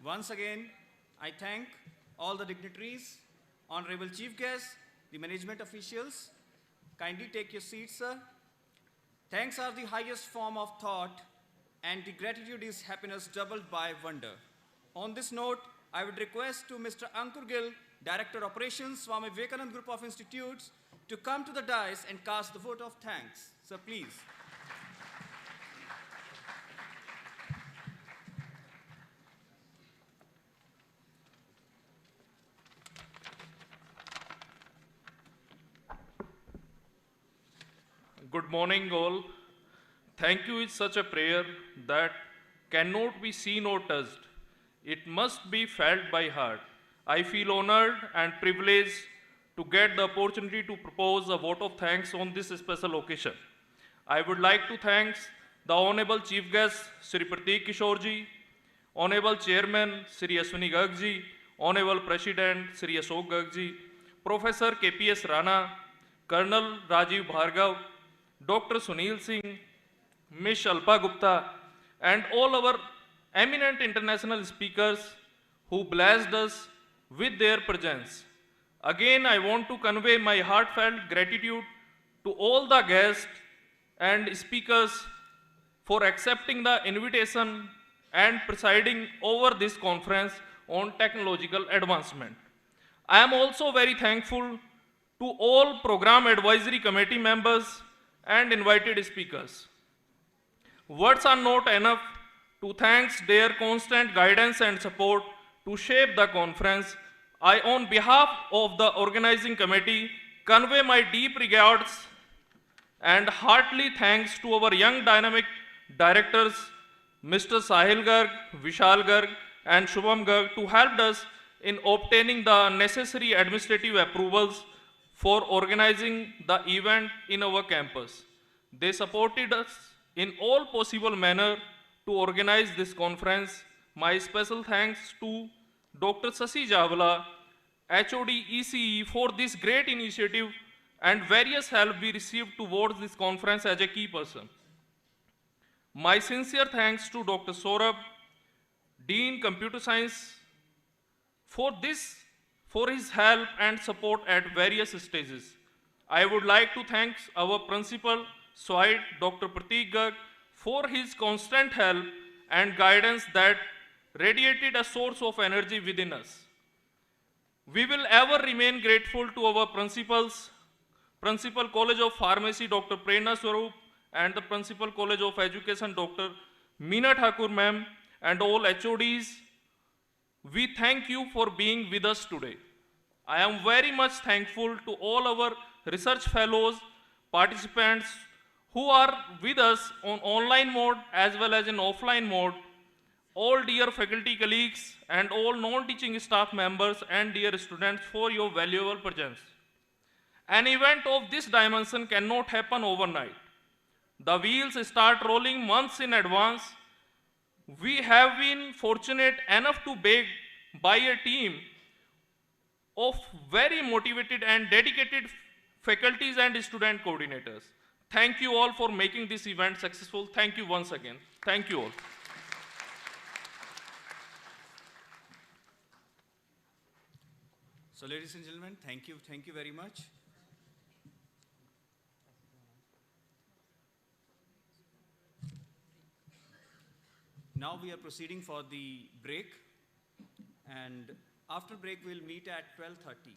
Once again, I thank all the dignitaries, honorable chief guests, the management officials. Kindly take your seats, sir. Thanks are the highest form of thought, and the gratitude is happiness doubled by wonder. On this note, I would request to Mr. Ankur Gill Director Operations, Swami Vivekanand Group of Institutes, to come to the dais and cast the vote of thanks. Sir, please. Good morning, all. Thank you is such a prayer that cannot be seen or touched. It must be felt by heart. I feel honored and privileged to get the opportunity to propose a vote of thanks on this special occasion. I would like to thank the Honorable Chief Guest, Sri Prateek Kishore ji, Honorable Chairman, Sri Ashwini Garg ji, Honorable President, Sri Ashok Garg ji, Professor KPS Rana, Colonel Rajiv Bhargav, Dr. Sunil Singh, Ms. Alpa Gupta, and all our eminent international speakers who blessed us with their presence. Again, I want to convey my heartfelt gratitude to all the guests and speakers for accepting the invitation and presiding over this conference on technological advancement. I am also very thankful to all Program Advisory Committee members and invited speakers. Words are not enough to thank their constant guidance and support to shape the conference. I, on behalf of the organizing committee, convey my deep regards and heartily thanks to our young dynamic directors, Mr. Sahil Garg, Vishal Garg, and Shubham Garg, to help us in obtaining the necessary administrative approvals for organizing the event in our campus. They supported us in all possible manner to organize this conference. My special thanks to Dr. Sasi Javala, HOD ECE, for this great initiative and various help we received towards this conference as a key person. My sincere thanks to Dr. Saurabh, Dean Computer Science, for his help and support at various stages. I would like to thank our principal, SWIDE, Dr. Prateek Garg, for his constant help and guidance that radiated a source of energy within us. We will ever remain grateful to our principals, Principal College of Pharmacy, Dr. Prerna Swarup, and the Principal College of Education, Dr. Meena Thakur ma'am, and all HODs. We thank you for being with us today. I am very much thankful to all our research fellows, participants who are with us on online mode as well as in offline mode, all dear faculty colleagues and all non-teaching staff members and dear students for your valuable presence. An event of this dimension cannot happen overnight. The wheels start rolling months in advance. We have been fortunate enough to be by a team of very motivated and dedicated faculties and student coordinators. Thank you all for making this event successful. Thank you once again. Thank you all. So ladies and gentlemen, thank you very much. Now we are proceeding for the break, and after break we'll meet at 12:30.